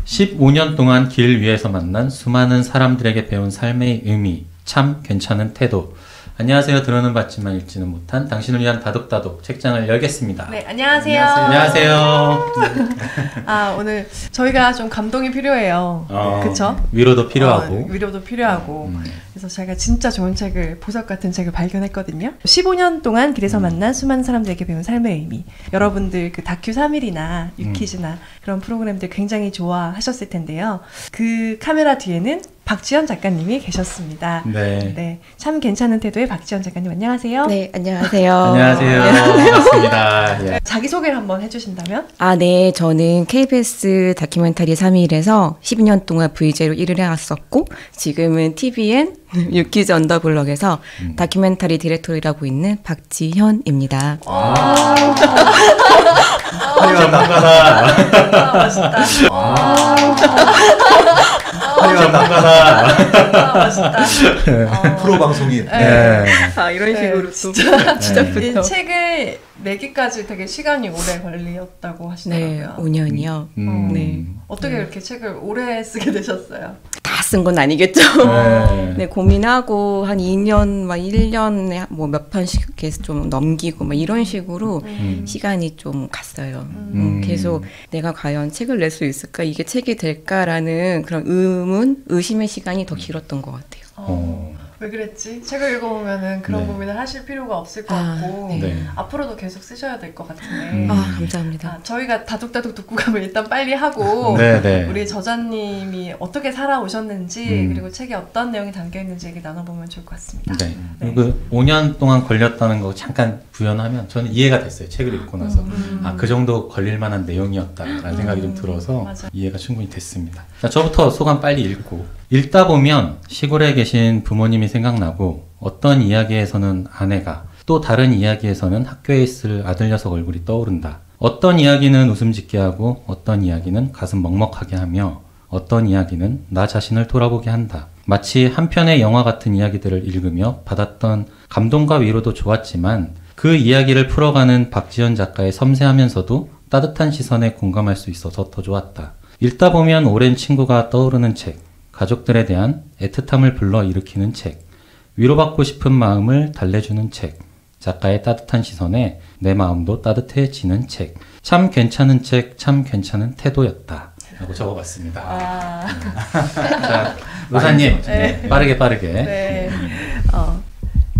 15년 동안 길 위에서 만난 수많은 사람들에게 배운 삶의 의미, 참 괜찮은 태도. 안녕하세요. 들어는 봤지만 읽지는 못한 당신을 위한 다독다독 책장을 열겠습니다. 네, 안녕하세요. 안녕하세요. 오늘 저희가 좀 감동이 필요해요. 그쵸? 위로도 필요하고. 위로도 필요하고. 그래서 제가 진짜 좋은 책을, 보석 같은 책을 발견했거든요. 15년 동안 길에서 만난 수많은 사람들에게 배운 삶의 의미. 여러분들 그 다큐 3일이나 유퀴즈나 그런 프로그램들 굉장히 좋아하셨을 텐데요. 그 카메라 뒤에는 박지연 작가님이 계셨습니다. 네. 참 괜찮은 태도의 박지연 작가님, 안녕하세요. 네, 안녕하세요. 안녕하세요. 반갑습니다. 예. 자기소개를 한번 해주신다면? 네, 저는 KBS 다큐멘터리 3일에서 12년 동안 VJ로 일을 해왔었고, 지금은 TVN 유퀴즈 언더블럭에서 다큐멘터리 디렉터를 하고 있는 박지현입니다. 전문가다. 멋있다. 전문가다. 멋있다. 프로 방송인. 네. 이런 식으로 또. 이 책을 내기까지 되게 시간이 오래 걸렸다고 하시더라고요. 네, 5년이요. 네. 어떻게 이렇게 책을 오래 쓰게 되셨어요? 다 쓴 건 아니겠죠. 네, 고민하고 한 2년, 막 1년에 뭐 몇 편씩 계속 좀 넘기고 막 이런 식으로 시간이 좀 갔어요. 계속 내가 과연 책을 낼 수 있을까? 이게 책이 될까라는 그런 의심의 시간이 더 길었던 것 같아요. 왜 그랬지? 책을 읽어보면은 그런 고민을 하실 필요가 없을 것 같고 앞으로도 계속 쓰셔야 될 것 같은데 감사합니다. 저희가 다독다독 듣고 가면 일단 빨리 하고 우리 저자님이 어떻게 살아오셨는지 그리고 책에 어떤 내용이 담겨있는지 얘기 나눠보면 좋을 것 같습니다. 그리고 5년 동안 걸렸다는 거 잠깐 부연하면 저는 이해가 됐어요. 책을 읽고 나서 그 정도 걸릴 만한 내용이었다라는 생각이 좀 들어서 맞아. 이해가 충분히 됐습니다. 저부터 소감 빨리 읽고 읽다 보면 시골에 계신 부모님이 생각나고 어떤 이야기에서는 아내가 또 다른 이야기에서는 학교에 있을 아들 녀석 얼굴이 떠오른다. 어떤 이야기는 웃음 짓게 하고 어떤 이야기는 가슴 먹먹하게 하며 어떤 이야기는 나 자신을 돌아보게 한다. 마치 한 편의 영화 같은 이야기들을 읽으며 받았던 감동과 위로도 좋았지만 그 이야기를 풀어가는 박지연 작가의 섬세하면서도 따뜻한 시선에 공감할 수 있어서 더 좋았다. 읽다 보면 오랜 친구가 떠오르는 책, 가족들에 대한 애틋함을 불러일으키는 책, 위로받고 싶은 마음을 달래주는 책, 작가의 따뜻한 시선에 내 마음도 따뜻해지는 책, 참 괜찮은 책, 참 괜찮은 태도였다 라고 적어봤습니다. 자, 로사님 빠르게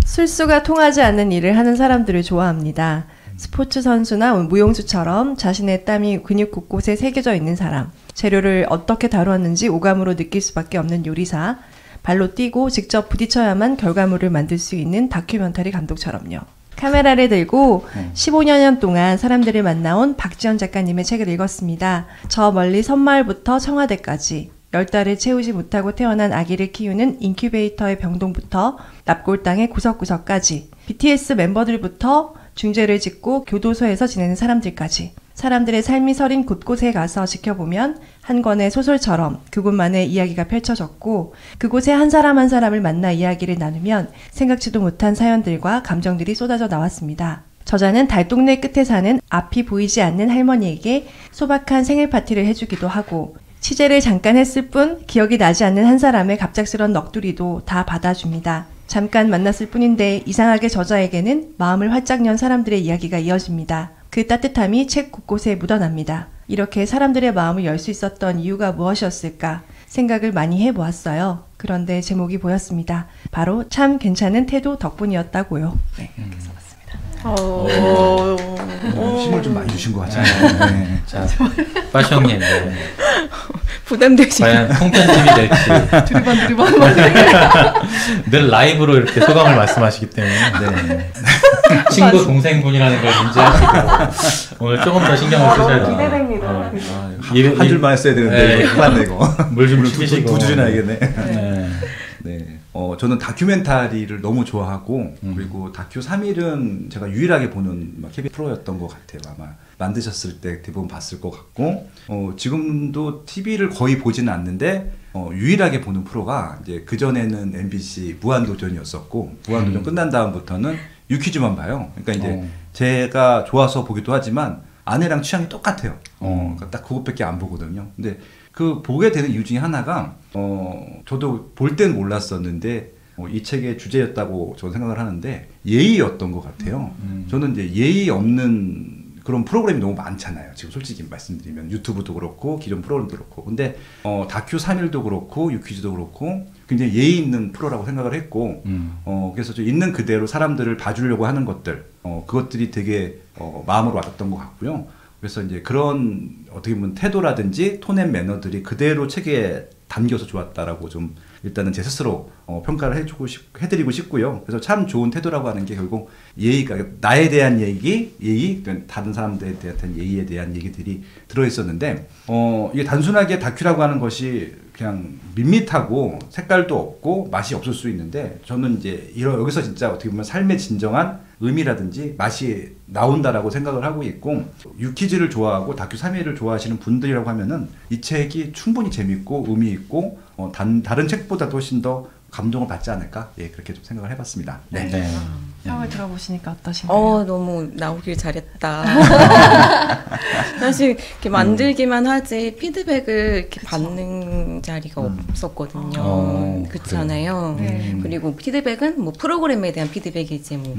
술수가 통하지 않는 일을 하는 사람들을 좋아합니다. 스포츠 선수나 무용수처럼 자신의 땀이 근육 곳곳에 새겨져 있는 사람, 재료를 어떻게 다루었는지 오감으로 느낄 수밖에 없는 요리사, 발로 뛰고 직접 부딪혀야만 결과물을 만들 수 있는 다큐멘터리 감독처럼요. 카메라를 들고 15년 동안 사람들을 만나온 박지연 작가님의 책을 읽었습니다. 저 멀리 섬마을부터 청와대까지 10달을 채우지 못하고 태어난 아기를 키우는 인큐베이터의 병동부터 납골당의 구석구석까지 BTS 멤버들부터 중죄를 짓고 교도소에서 지내는 사람들까지 사람들의 삶이 서린 곳곳에 가서 지켜보면 한 권의 소설처럼 그곳만의 이야기가 펼쳐졌고 그곳에 한 사람 한 사람을 만나 이야기를 나누면 생각지도 못한 사연들과 감정들이 쏟아져 나왔습니다. 저자는 달동네 끝에 사는 앞이 보이지 않는 할머니에게 소박한 생일 파티를 해주기도 하고 취재를 잠깐 했을 뿐 기억이 나지 않는 한 사람의 갑작스런 넋두리도 다 받아줍니다. 잠깐 만났을 뿐인데 이상하게 저자에게는 마음을 활짝 연 사람들의 이야기가 이어집니다. 그 따뜻함이 책 곳곳에 묻어납니다. 이렇게 사람들의 마음을 열 수 있었던 이유가 무엇이었을까 생각을 많이 해보았어요. 그런데 제목이 보였습니다. 바로 참 괜찮은 태도 덕분이었다고요. 네, 이렇게 써봤습니다. 힘을 좀 많이 주신 것 같아요. 자, 빠시 형님 부담되시죠? 과연 통편집이 될지 두리번 늘 라이브로 이렇게 소감을 말씀하시기 때문에 친구 동생분이라는 걸 인지하시고 오늘 조금 더 신경을 쓰셔야 돼요. 기대됩니다. 한 줄만 했어야 되는데 큰일 났네 이거. 물 좀 튀기시고 두 줄이나 해야겠네. 저는 다큐멘터리를 너무 좋아하고 그리고 다큐 3일은 제가 유일하게 보는 KBS 프로였던 것 같아요. 아마 만드셨을 때 대부분 봤을 것 같고 지금도 TV를 거의 보지는 않는데 유일하게 보는 프로가 이제 그전에는 MBC 무한도전이었었고 무한도전 끝난 다음부터는 유퀴즈만 봐요. 그러니까 이제 제가 좋아서 보기도 하지만 아내랑 취향이 똑같아요. 그러니까 딱 그것밖에 안 보거든요. 근데 그 보게 되는 이유 중에 하나가 저도 볼 땐 몰랐었는데 이 책의 주제였다고 저는 생각을 하는데 예의였던 것 같아요. 저는 이제 예의 없는 그런 프로그램이 너무 많잖아요. 지금 솔직히 말씀드리면 유튜브도 그렇고 기존 프로그램도 그렇고. 근데 다큐 3일도 그렇고 유퀴즈도 그렇고 굉장히 예의 있는 프로라고 생각을 했고 그래서 좀 있는 그대로 사람들을 봐주려고 하는 것들 그것들이 되게 마음으로 와닿았던 것 같고요. 그래서 이제 그런 어떻게 보면 태도라든지 톤앤 매너들이 그대로 책에 담겨서 좋았다라고 좀 일단은 제 스스로 평가를 해드리고 싶고요. 그래서 참 좋은 태도라고 하는 게 결국 예의가 나에 대한 예의, 다른 사람들에 대한 예의에 대한 얘기들이 들어있었는데 이게 단순하게 다큐라고 하는 것이 그냥 밋밋하고 색깔도 없고 맛이 없을 수 있는데 저는 이제 여기서 진짜 어떻게 보면 삶의 진정한 의미라든지 맛이 나온다라고 생각을 하고 있고 유퀴즈를 좋아하고 다큐 3일을 좋아하시는 분들이라고 하면은 이 책이 충분히 재밌고 의미 있고 다른 책보다도 훨씬 더 감동을 받지 않을까? 예, 그렇게 좀 생각을 해봤습니다. 네. 평을 들어보시니까 어떠신가요? 너무 나오길 잘했다. 사실 이렇게 만들기만 하지 피드백을 이렇게 받는 자리가 없었거든요. 그렇잖아요. 그리고 피드백은 뭐 프로그램에 대한 피드백이지 뭐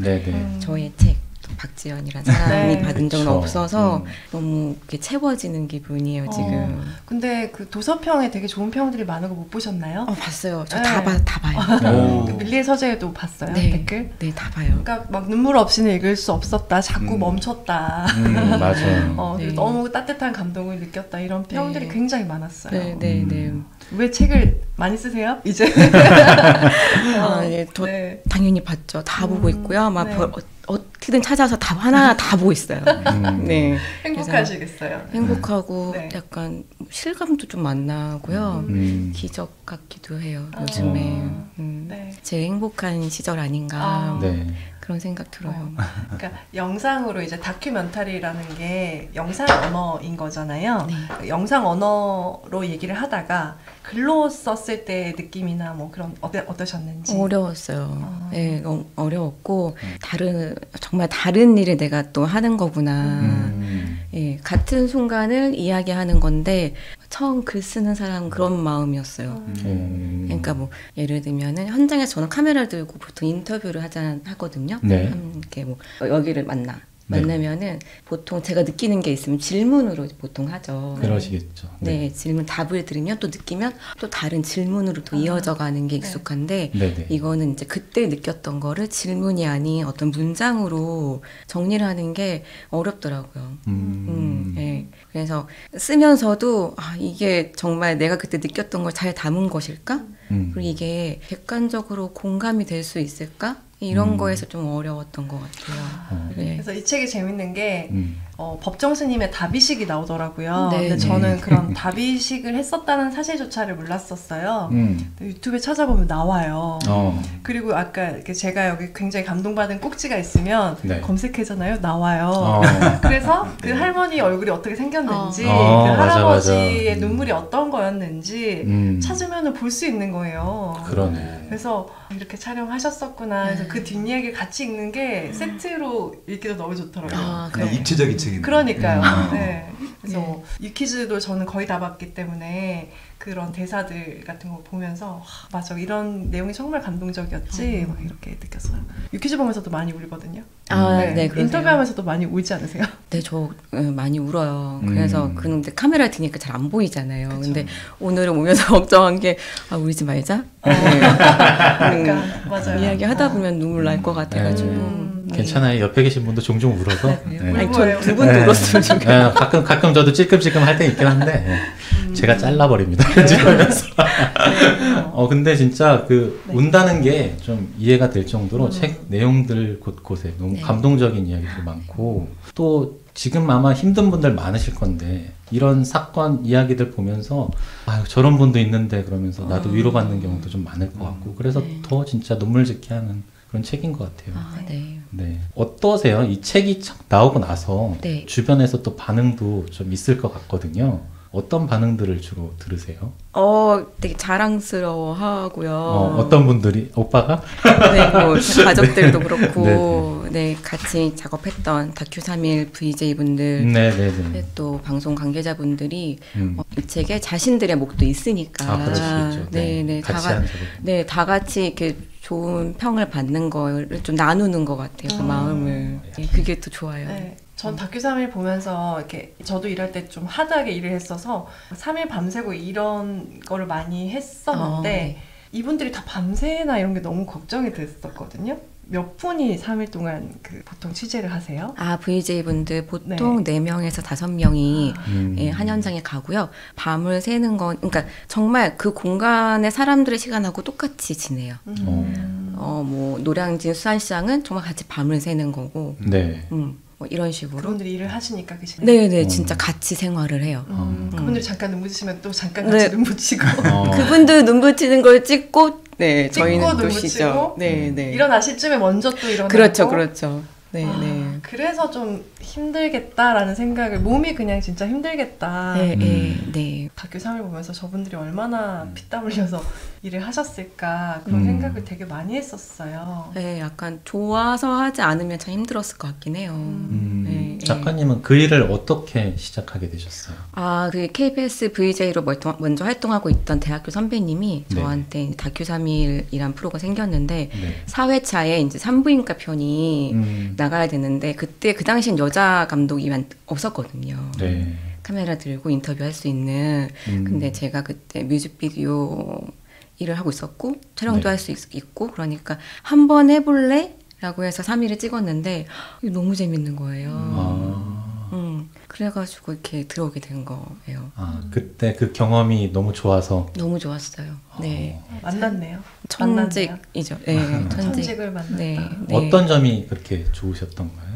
저의 책 박지연이라는 사람이 받은 적은 없어서 너무 이렇게 채워지는 기분이에요 지금. 근데 그 도서평에 되게 좋은 평들이 많은 거 못 보셨나요? 봤어요. 저 다 봐요. 그 밀리의 서재에도 봤어요? 댓글? 네, 다 봐요. 그러니까 막 눈물 없이는 읽을 수 없었다. 자꾸 멈췄다. 맞아요. 너무 따뜻한 감동을 느꼈다. 이런 평들이 굉장히 많았어요. 왜 책을 많이 쓰세요? 이제? 저 당연히 봤죠. 다 보고 있고요. 아마 어떻게든 찾아서 하나 다 보고 있어요. 행복하시겠어요? 행복하고 약간 실감도 좀 만나고요. 기적 같기도 해요. 요즘에 제 행복한 시절 아닌가 그런 생각 들어요. 그러니까 영상으로 이제 다큐멘터리라는 게 영상 언어인 거잖아요. 영상 언어로 얘기를 하다가 글로 썼을 때 느낌이나 뭐 그런 어떠셨는지? 어려웠어요. 어려웠고 정말 다른 일을 내가 또 하는 거구나. 같은 순간을 이야기하는 건데 처음 글 쓰는 사람은 그런 마음이었어요. 그러니까 뭐 예를 들면은 현장에서 저는 카메라 들고 보통 인터뷰를 하거든요. 이렇게 뭐 여기를 만나면은 보통 제가 느끼는 게 있으면 질문으로 보통 하죠. 그러시겠죠. 질문 답을 들으면 또 느끼면 또 다른 질문으로 또 이어져 가는 게 익숙한데 이거는 이제 그때 느꼈던 거를 질문이 아닌 어떤 문장으로 정리를 하는 게 어렵더라고요. 그래서 쓰면서도 이게 정말 내가 그때 느꼈던 걸 잘 담은 것일까? 그리고 이게 객관적으로 공감이 될 수 있을까? 이런 거에서 좀 어려웠던 것 같아요. 그래서 이 책이 재밌는 게 법정 스님의 답이식이 나오더라고요. 근데 저는 그런 답이식을 했었다는 사실조차를 몰랐었어요. 유튜브에 찾아보면 나와요. 그리고 아까 제가 여기 굉장히 감동받은 꼭지가 있으면 검색하잖아요. 나와요. 그래서 그 할머니 얼굴이 어떻게 생겼는지 그 할아버지의 눈물이 어떤 거였는지 찾으면 볼 수 있는 거예요. 그래서 이렇게 촬영하셨었구나. 그래서 그 뒷이야기를 같이 읽는 게 세트로 읽기도 너무 좋더라고요. 입체적인 책이네요. 그러니까요. 그래서 유퀴즈도 저는 거의 다 봤기 때문에 그런 대사들 같은 거 보면서 맞아 이런 내용이 정말 감동적이었지 막 이렇게 느꼈어요. 유퀴즈 보면서도 많이 울거든요. 인터뷰하면서도 많이 울지 않으세요? 네, 저 많이 울어요. 그래서 근데 카메라 드니까 잘 안 보이잖아요. 그쵸. 근데 오늘은 오면서 걱정한 게 울지 말자. 그러니까 맞아요. 이야기 하다 보면 눈물 날 것 같아가지고. 괜찮아요. 옆에 계신 분도 종종 울어서. 전 두 분도 울었어요 지금. 가끔 저도 찔끔찔끔 할 때 있긴 한데 제가 잘라버립니다. 근데 진짜 운다는 게 좀 이해가 될 정도로 책 내용들 곳곳에 너무 감동적인 이야기들이 많고 또 지금 아마 힘든 분들 많으실 건데 이런 사건 이야기들 보면서 저런 분도 있는데 그러면서 나도 위로받는 경우도 좀 많을 것 같고 그래서 더 진짜 눈물 짓게 하는 그런 책인 것 같아요. 어떠세요? 이 책이 나오고 나서 주변에서 또 반응도 좀 있을 것 같거든요. 어떤 반응들을 주로 들으세요? 되게 자랑스러워하고요. 어떤 분들이? 오빠가? 네, 뭐 가족들도 네. 그렇고, 네, 같이 작업했던 다큐 3일 VJ분들, 네네네. 또 방송 관계자분들이 이 책에 자신들의 목도 있으니까, 그럴 수 있죠. 네, 같이 한 작업. 네, 다 같이 이렇게 좋은 평을 받는 거를 좀 나누는 것 같아요. 그 마음을. 네, 그게 또 좋아요. 네. 전 다큐 3일 보면서 이렇게 저도 일할 때 좀 하드하게 일을 했어서 3일 밤새고 이런 거를 많이 했었는데 네. 이분들이 다 밤새나 이런 게 너무 걱정이 됐었거든요. 몇 분이 3일 동안 보통 취재를 하세요? VJ분들 보통 4명에서 5명이 예, 한 현장에 가고요. 밤을 새는 건, 그러니까 정말 그 공간의 사람들의 시간하고 똑같이 지내요. 뭐 노량진 수산시장은 정말 같이 밤을 새는 거고, 네. 뭐 이런 식으로. 그분들이 일을 하시니까 그 시간에. 네네, 진짜 같이 생활을 해요. 그분들이 잠깐 눈 붙이면 또 잠깐 같이 눈 붙이고. 그분들 눈 붙이는 걸 찍고, 네, 찍고 저희는 눈 또 붙이고, 쉬죠. 네. 일어나실 쯤에 먼저 또 일어나고. 그렇죠. 네. 그래서 좀 힘들겠다라는 생각을, 몸이 그냥 진짜 힘들겠다. 네. 다큐 3일 보면서 저분들이 얼마나 피땀 흘려서 일을 하셨을까 그런 생각을 되게 많이 했었어요. 네, 약간 좋아서 하지 않으면 참 힘들었을 것 같긴 해요. 네. 작가님은 그 일을 어떻게 시작하게 되셨어요? 그 KBS VJ로 먼저 활동하고 있던 대학교 선배님이 저한테 다큐 3일이란 프로가 생겼는데 4회차에 이제 산부인과 편이 나가야 되는데 그때 그 당시엔 여자 감독이 없었거든요. 네. 카메라 들고 인터뷰할 수 있는. 근데 제가 그때 뮤직비디오 일을 하고 있었고 촬영도 할 수 있고 그러니까 한번 해볼래? 라고 해서 3일을 찍었는데 너무 재밌는 거예요. 그래가지고 이렇게 들어오게 된 거예요. 그때 그 경험이 너무 좋아서? 너무 좋았어요. 네. 만났네요. 천직이죠. 네, 천직을 만났다. 네. 어떤 점이 그렇게 좋으셨던가요?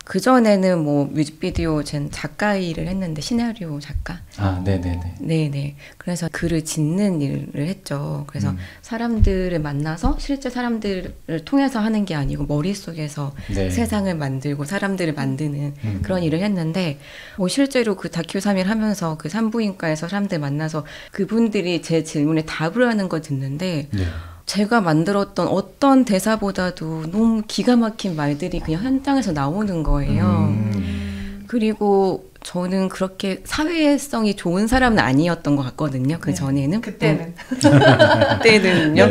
그전에는 뭐 뮤직비디오 전 작가 일을 했는데 시나리오 작가. 네네. 그래서 글을 짓는 일을 했죠. 그래서 사람들을 만나서 실제 사람들을 통해서 하는 게 아니고 머릿속에서 세상을 만들고 사람들을 만드는 그런 일을 했는데 실제로 그 다큐 3일 하면서 그 산부인과에서 사람들 만나서 그분들이 제 질문에 답을 하는 걸 듣는데 제가 만들었던 어떤 대사보다도 너무 기가 막힌 말들이 그냥 현장에서 나오는 거예요. 그리고 저는 그렇게 사회성이 좋은 사람은 아니었던 것 같거든요. 그 전에는. 그때는요.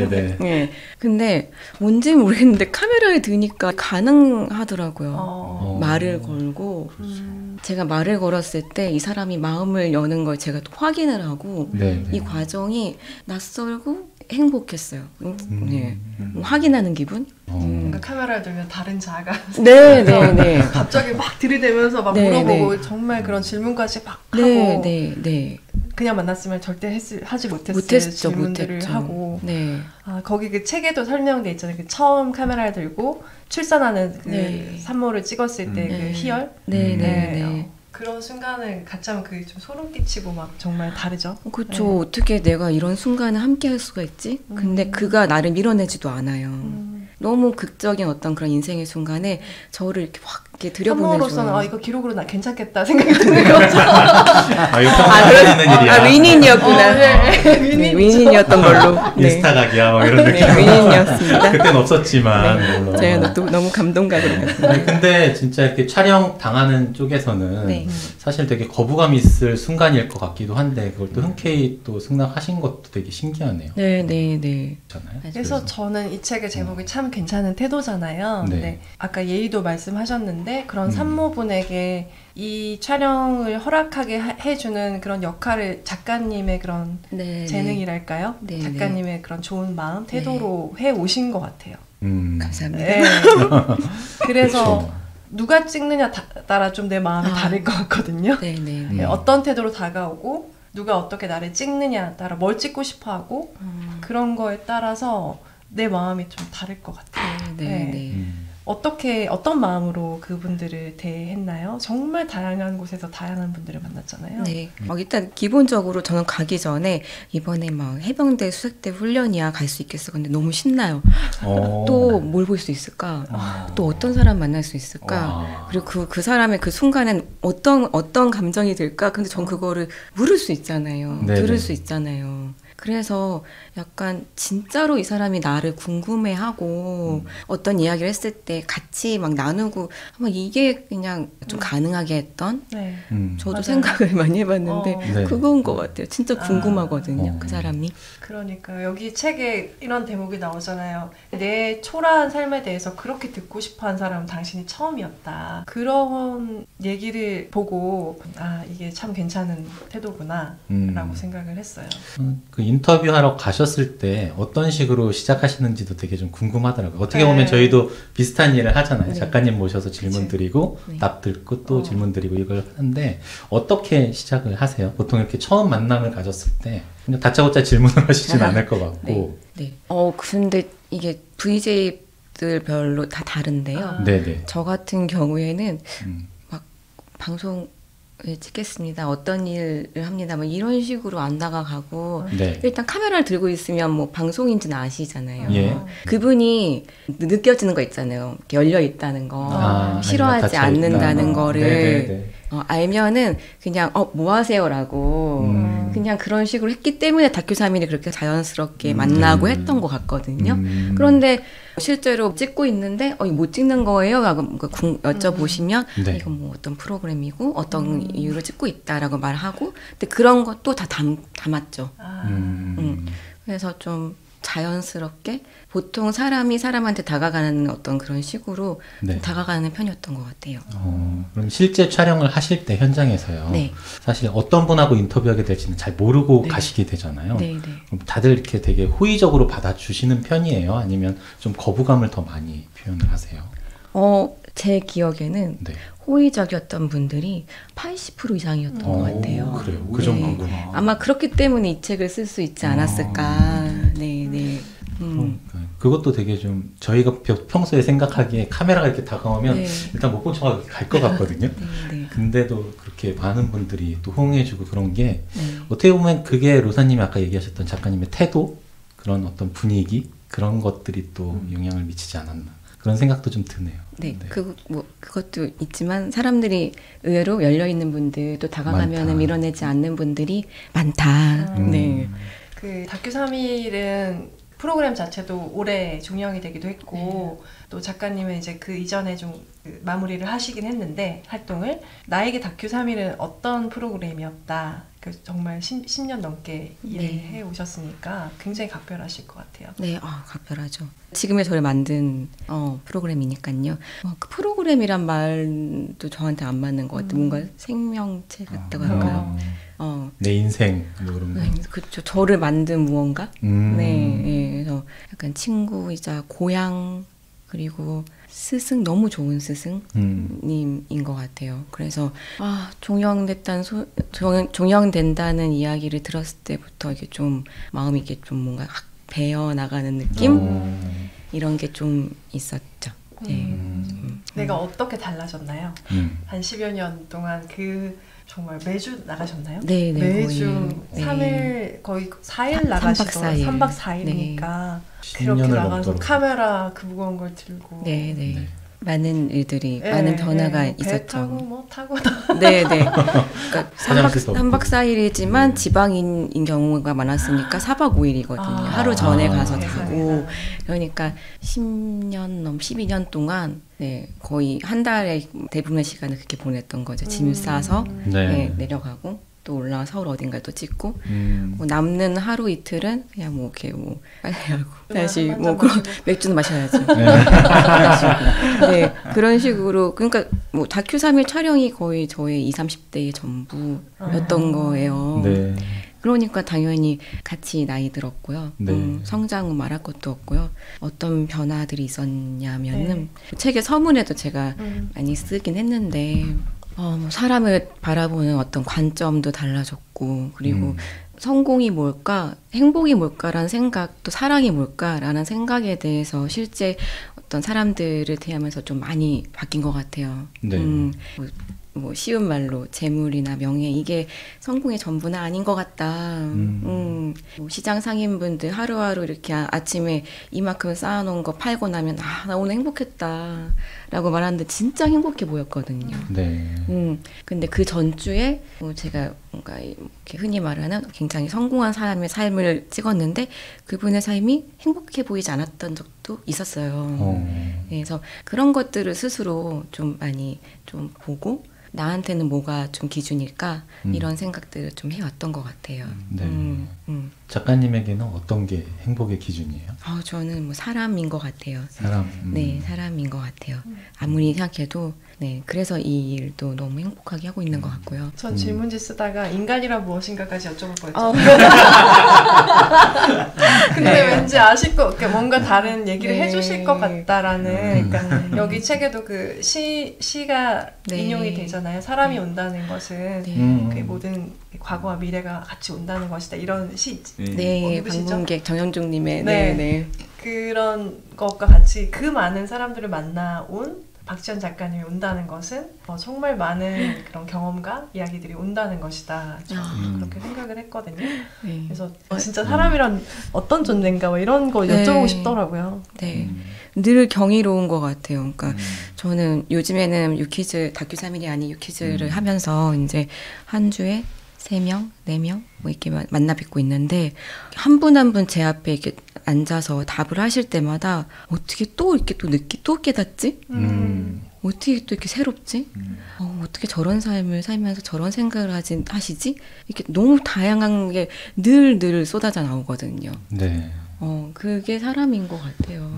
네. 근데 뭔지 모르겠는데 카메라에 드니까 가능하더라고요. 말을 걸고. 제가 말을 걸었을 때 이 사람이 마음을 여는 걸 제가 또 확인을 하고 이 과정이 낯설고 행복했어요. 확인하는 기분? 그러니까 카메라를 들면 다른 자아가 네. 갑자기 막 들이대면서 막 물어보고 정말 그런 질문까지 막 하고 그냥 만났으면 절대 하지 못했을 질문들을 하고 거기 그 책에도 설명돼 있잖아요. 그 처음 카메라를 들고 출산하는 그 산모를 찍었을 때 그 희열 그런 순간을 같이 하면 그게 좀 소름 끼치고 막 정말 다르죠. 그렇죠. 어떻게 내가 이런 순간을 함께 할 수가 있지? 근데 그가 나를 밀어내지도 않아요. 너무 극적인 어떤 그런 인생의 순간에 저를 이렇게 확 이렇게 들여보내줘요. 산모로서는 이거 기록으로 나 괜찮겠다 생각이 드는 거죠. 윈인이었구나. 윈인이었던 걸로. 인스타각이야 이런 느낌. 윈인이었습니다. 그때는 없었지만. 제가 너무 감동적이었어요. 근데 진짜 이렇게 촬영 당하는 쪽에서는 사실 되게 거부감 있을 순간일 것 같기도 한데 그걸 또 흔쾌히 또 승낙하신 것도 되게 신기하네요. 네. 그래서 저는 이 책의 제목이 참 괜찮은 태도잖아요. 근데 아까 예의도 말씀하셨는데 그런 산모분에게 이 촬영을 허락하게 해주는 그런 역할을 작가님의 그런 재능이랄까요? 작가님의 그런 좋은 마음, 태도로 해오신 것 같아요. 감사합니다. 그래서 누가 찍느냐 따라 좀 내 마음이 다를 것 같거든요. 어떤 태도로 다가오고 누가 어떻게 나를 찍느냐 따라 뭘 찍고 싶어하고 그런 거에 따라서 내 마음이 좀 다를 것 같아요. 어떤 마음으로 그분들을 대했나요? 정말 다양한 곳에서 다양한 분들을 만났잖아요. 네. 일단 기본적으로 저는 가기 전에 이번에 막 해병대 수색대 훈련이야 갈 수 있겠어. 근데 너무 신나요. 또 뭘 볼 수 있을까? 또 어떤 사람 만날 수 있을까? 그리고 그 사람의 그 순간엔 어떤 감정이 들까? 근데 전 그거를 물을 수 있잖아요. 네네. 들을 수 있잖아요. 그래서 약간 진짜로 이 사람이 나를 궁금해하고 어떤 이야기를 했을 때 같이 막 나누고 아마 이게 그냥 좀 가능하게 했던 네. 저도 맞아요. 생각을 많이 해봤는데 네. 그건 것 같아요. 진짜 궁금하거든요. 그 사람이. 그러니까 여기 책에 이런 대목이 나오잖아요. 내 초라한 삶에 대해서 그렇게 듣고 싶어한 사람은 당신이 처음이었다. 그런 얘기를 보고 이게 참 괜찮은 태도구나 라고 생각을 했어요. 그 인터뷰하러 가셨을 때 어떤 식으로 시작하시는지도 되게 좀 궁금하더라고요. 어떻게 보면 저희도 비슷한 일을 하잖아요. 네. 작가님 모셔서 질문 그치. 드리고 네. 답 듣고 또 질문 드리고 이걸 하는데 어떻게 시작을 하세요? 보통 이렇게 처음 만남을 가졌을 때 그냥 다짜고짜 질문을 하시진 않을 것 같고. 네. 근데 이게 VJ들 별로 다 다른데요. 네네. 저 같은 경우에는 음. 막 방송을 찍겠습니다. 어떤 일을 합니다. 뭐 이런 식으로 안 다가가고 네. 일단 카메라를 들고 있으면 뭐 방송인지는 아시잖아요. 예. 그분이 느껴지는 거 있잖아요. 이렇게 열려 있다는 거, 싫어하지 아니면 닫혀 않는다는 있다. 거를 네네네. 알면은 그냥 뭐 하세요라고 그냥 그런 식으로 했기 때문에 다큐 3일이 그렇게 자연스럽게 만나고 했던 것 같거든요. 그런데 실제로 찍고 있는데 이거 못 찍는 거예요? 라고 여쭤보시면 네. 이건 뭐 어떤 프로그램이고 어떤 이유로 찍고 있다라고 말하고 근데 그런 것도 다 담았죠. 그래서 좀 자연스럽게 보통 사람이 사람한테 다가가는 어떤 그런 식으로 네. 다가가는 편이었던 것 같아요. 그럼 실제 촬영을 하실 때 현장에서요. 네. 사실 어떤 분하고 인터뷰하게 될지는 잘 모르고 가시게 되잖아요. 네, 네. 그럼 다들 이렇게 되게 호의적으로 받아주시는 편이에요? 아니면 좀 거부감을 더 많이 표현을 하세요? 제 기억에는 네. 호의적이었던 분들이 80% 이상이었던 것 같아요. 그래요. 그 네. 정도구나. 아마 그렇기 때문에 이 책을 쓸 수 있지 않았을까. 네, 네. 그것도 되게 좀 저희가 평소에 생각하기에 카메라가 이렇게 다가오면 네. 일단 못 본 척하고 갈 것 같거든요. 네, 네. 근데도 그렇게 많은 분들이 또 호응해주고 그런 게 네. 어떻게 보면 그게 로사님이 아까 얘기하셨던 작가님의 태도 그런 어떤 분위기 그런 것들이 또 영향을 미치지 않았나 그런 생각도 좀 드네요. 네, 그것도 있지만 사람들이 의외로 열려 있는 분들 또 다가가면 많다. 밀어내지 않는 분들이 많다. 네, 그 다큐 3일은 프로그램 자체도 올해 종영이 되기도 했고 또 작가님은 이제 그 이전에 좀 마무리를 하시긴 했는데 활동을 나에게 다큐 3일은 어떤 프로그램이었다. 정말 10년 넘게 일을 해 오셨으니까 굉장히 각별하실 것 같아요. 네, 각별하죠. 지금의 저를 만든 프로그램이니까요. 그 프로그램이란 말도 저한테 안 맞는 것 같아요. 뭔가 생명체 같다고 할까요? 내 인생 뭐 그런 거. 그렇죠. 저를 만든 무언가. 네, 그래서 약간 친구이자 고향 그리고 스승 너무 좋은 스승님인 것 같아요. 그래서 종영된다는 이야기를 들었을 때부터 이게 좀 마음이 이게 좀 뭔가 확 배어 나가는 느낌 이런 게 좀 있었죠. 네. 내가 어떻게 달라졌나요? 한 10여 년 동안 정말 매주 나가셨나요? 네, 매주 거의, 3일 거의 4일 나가시더라고요. 3박 4일이니까 그렇게 나가서 카메라 그 무거운 걸 들고 네. 많은 일들이 많은 변화가 있었죠. 배 타고 뭐 타고 네. 그러니까 3박 4일이지만 지방인 경우가 많았으니까 4박 5일이거든요. 하루 전에 가서 자고 그러니까 12년 동안 거의 한 달에 대부분의 시간을 그렇게 보냈던 거죠. 짐 싸서 내려가고 또 올라와 서울 어딘가에 또 찍고 남는 하루 이틀은 그냥 뭐 이렇게 뭐 빨래하고 다시 뭐 그런 맥주는 마셔야죠. 네, 그런 식으로 그러니까 뭐 다큐 3일 촬영이 거의 저의 20, 30대의 전부였던 거예요. 네. 그러니까 당연히 같이 나이 들었고요. 네. 성장은 말할 것도 없고요. 어떤 변화들이 있었냐면은 책의 서문에도 제가 많이 쓰긴 했는데 사람을 바라보는 어떤 관점도 달라졌고 그리고 성공이 뭘까, 행복이 뭘까라는 생각, 또 사랑이 뭘까라는 생각에 대해서 실제 어떤 사람들을 대하면서 좀 많이 바뀐 것 같아요. 네. 뭐 쉬운 말로 재물이나 명예 이게 성공의 전부는 아닌 것 같다. 뭐 시장 상인분들 하루하루 이렇게 아침에 이만큼 쌓아놓은 거 팔고 나면 나 오늘 행복했다라고 말하는데 진짜 행복해 보였거든요. 네. 근데 그 전주에 제가 뭔가 이렇게 흔히 말하는 굉장히 성공한 사람의 삶을 찍었는데 그분의 삶이 행복해 보이지 않았던 적도 있었어요. 그래서 그런 것들을 스스로 좀 많이 좀 보고 나한테는 뭐가 좀 기준일까 이런 생각들을 좀 해왔던 것 같아요. 네. 작가님에게는 어떤 게 행복의 기준이에요? 저는 뭐 사람인 것 같아요. 사람. 네, 사람인 것 같아요. 아무리 생각해도 네, 그래서 이 일도 너무 행복하게 하고 있는 것 같고요. 전 질문지 쓰다가 인간이란 무엇인가까지 여쭤볼 뻔했죠. 근데 네. 왠지 아실 것, 뭔가 다른 얘기를 네. 해주실 것 같다라는. 그러니까 여기 책에도 그 시가 네. 인용이 되잖아요. 사람이 온다는 것은 네. 그 모든 과거와 미래가 같이 온다는 것이다. 이런 시 있지. 네, 누구시죠? 방문객 정현중님의 네. 네. 그런 것과 같이 그 많은 사람들을 만나온 박지연 작가님이 온다는 것은 정말 많은 그런 경험과 이야기들이 온다는 것이다. 저는 그렇게 생각을 했거든요. 네. 그래서 진짜 사람이란 어떤 존재인가 뭐 이런 거 네. 여쭤보고 싶더라고요. 네. 늘 경이로운 것 같아요. 그러니까 저는 요즘에는 유퀴즈 다큐 3일이 아닌 유퀴즈를 하면서 이제 한 주에 3명, 4명 뭐 이렇게 만나 뵙고 있는데 한 분 한 분 제 앞에 이렇게 앉아서 답을 하실 때마다 어떻게 또 이렇게 또 늦게 또 깨닫지? 어떻게 또 이렇게 새롭지? 어떻게 저런 삶을 살면서 저런 생각을 하시지? 이렇게 너무 다양한 게 늘 쏟아져 나오거든요. 네. 그게 사람인 것 같아요.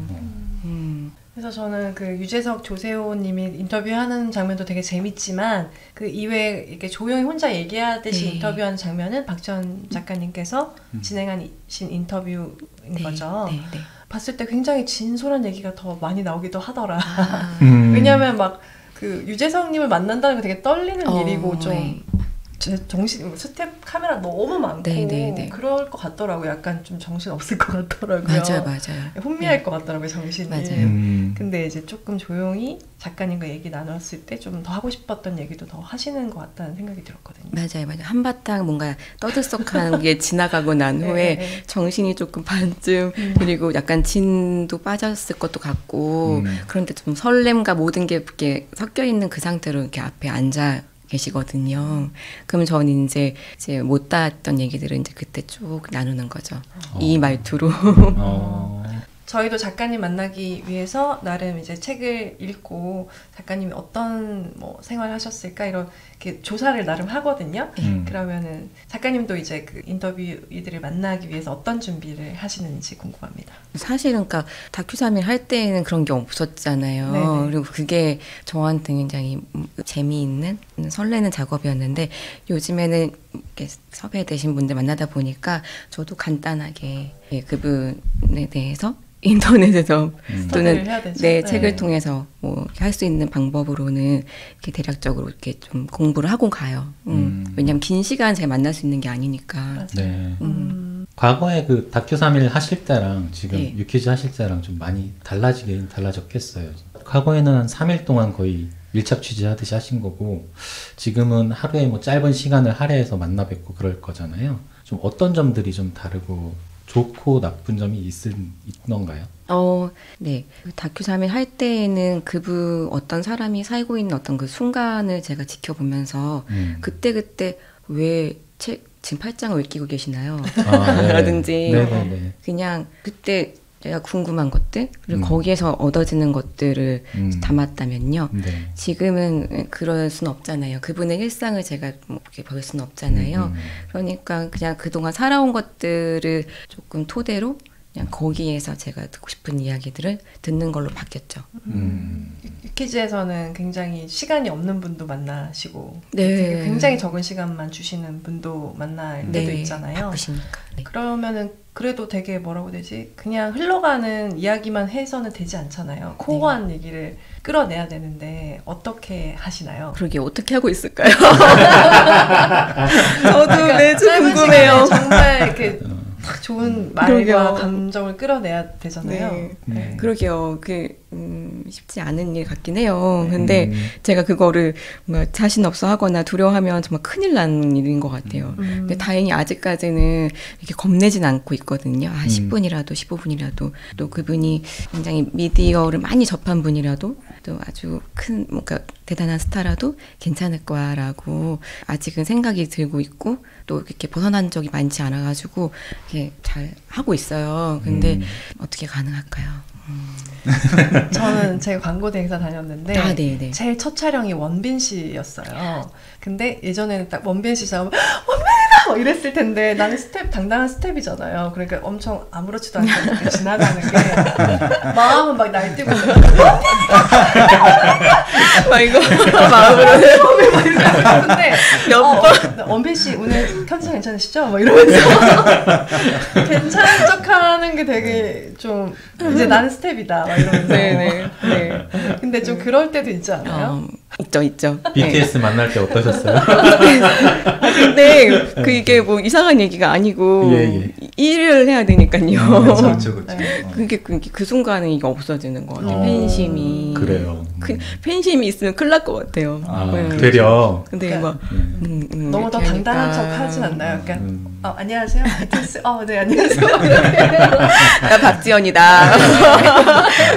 그래서 저는 그 유재석 조세호님이 인터뷰하는 장면도 되게 재밌지만 그 이외에 이렇게 조용히 혼자 얘기하듯이 네. 인터뷰하는 장면은 박지연 작가님께서 진행하신 인터뷰인 거죠. 네, 네. 봤을 때 굉장히 진솔한 얘기가 더 많이 나오기도 하더라. 왜냐면 막 그 유재석님을 만난다는 게 되게 떨리는 일이고 좀 네. 제 정신 스텝 카메라 너무 많고 네. 그럴 것 같더라고요. 약간 좀 정신 없을 것 같더라고요. 맞아요. 혼미할 것 같더라고요, 정신이. 맞아요. 근데 이제 조금 조용히 작가님과 얘기 나눴을 때 좀 더 하고 싶었던 얘기도 더 하시는 것 같다는 생각이 들었거든요. 맞아요. 한바탕 뭔가 떠들썩한 게 지나가고 난 후에 네. 정신이 조금 반쯤 그리고 약간 진도 빠졌을 것도 같고 그런데 좀 설렘과 모든 게 이렇게 섞여 있는 그 상태로 이렇게 앞에 앉아 계시거든요. 그러면 저는 이제 못 닿았던 얘기들을 이제 그때 쭉 나누는 거죠. 이 말투로. 저희도 작가님 만나기 위해서 나름 이제 책을 읽고 작가님이 어떤 뭐 생활하셨을까 이렇게 조사를 나름 하거든요. 그러면은 작가님도 이제 그 인터뷰이들을 만나기 위해서 어떤 준비를 하시는지 궁금합니다. 사실은 그러니까 다큐 3일 할 때는 그런 게 없었잖아요. 네네. 그리고 그게 저한테 굉장히 재미있는 설레는 작업이었는데 요즘에는 이렇게 섭외되신 분들 만나다 보니까 저도 간단하게 그분에 대해서 인터넷에서 또는 해야 되죠. 네, 책을 통해서 뭐 할 수 있는 방법으로는 이렇게 대략적으로 이렇게 좀 공부를 하고 가요. 왜냐하면 긴 시간 제가 만날 수 있는 게 아니니까. 네. 과거에 그 다큐 3일 하실 때랑 지금 네. 유퀴즈 하실 때랑 좀 많이 달라지긴 달라졌겠어요. 과거에는 3일 동안 거의 밀착 취재하듯이 하신 거고 지금은 하루에 뭐 짧은 시간을 할애해서 만나 뵙고 그럴 거잖아요. 좀 어떤 점들이 좀 다르고 좋고 나쁜 점이 있던가요? 네. 다큐 3일 할 때에는 어떤 사람이 살고 있는 어떤 그 순간을 제가 지켜보면서 그때 왜 지금 팔짱을 왜 끼고 계시나요? 네. 라든지 네네네. 그냥 그때 내가 궁금한 것들 그리고 거기에서 얻어지는 것들을 담았다면요. 네. 지금은 그럴 수는 없잖아요. 그분의 일상을 제가 뭐 이렇게 볼 수는 없잖아요. 그러니까 그냥 그동안 살아온 것들을 조금 토대로 그냥 거기에서 제가 듣고 싶은 이야기들을 듣는 걸로 바뀌었죠. 유퀴즈에서는 굉장히 시간이 없는 분도 만나시고 네. 되게 굉장히 적은 시간만 주시는 분도 만날 때도 있잖아요. 바쁘시니까. 네. 그러면은 그래도 되게 뭐라고 해야 되지? 그냥 흘러가는 이야기만 해서는 되지 않잖아요. 코어한 얘기를 끌어내야 되는데 어떻게 하시나요? 그러게 어떻게 하고 있을까요? 저도 매주 짧은 궁금해요. 시간에 정말 이렇게 좋은 말과 감정을 끌어내야 되잖아요. 네. 그러게요. 쉽지 않은 일 같긴 해요. 근데 제가 그거를 뭔가 자신 없어 하거나 두려워하면 정말 큰일 나는 일인 것 같아요. 근데 다행히 아직까지는 이렇게 겁내진 않고 있거든요. 10분이라도 15분이라도 또 그분이 굉장히 미디어를 많이 접한 분이라도 또 아주 큰 뭔가 대단한 스타라도 괜찮을 거야라고 아직은 생각이 들고 있고 또 이렇게 벗어난 적이 많지 않아가지고 이렇게 잘 하고 있어요. 근데 어떻게 가능할까요? 저는 제 광고 대행사 다녔는데 네네. 제일 첫 촬영이 원빈 씨였어요. 근데 예전에는 딱 원빈 씨 잡으면 원빈이다! 뭐 이랬을 텐데 나는 당당한 스텝이잖아요. 그러니까 엄청 아무렇지도 않게 이렇게 지나가는 게 마음은 막 날뛰고 막 이거 마음으로 근데 원빈 씨 오늘 컨디션 괜찮으시죠? 뭐 이러면서 괜찮은 척하는 게 되게 좀 이제 나는 스텝이다 막 이러면서 네네. 네. 근데 좀 그럴 때도 있지 않아요? 있죠. BTS 만날 때 어떠셨어요? 근데 이게 뭐 이상한 얘기가 아니고 일을 해야 되니까요. 그렇죠. 그게 그 순간에 이게 없어지는 것 같아요. 팬심이. 그래요. 팬심이 있으면 큰일 날 것 같아요. 되려. 근데 막 너무 더 당당한 척 하진 않나요? 그러니까 안녕하세요. BTS. 네 안녕하세요. 나 박지연이다.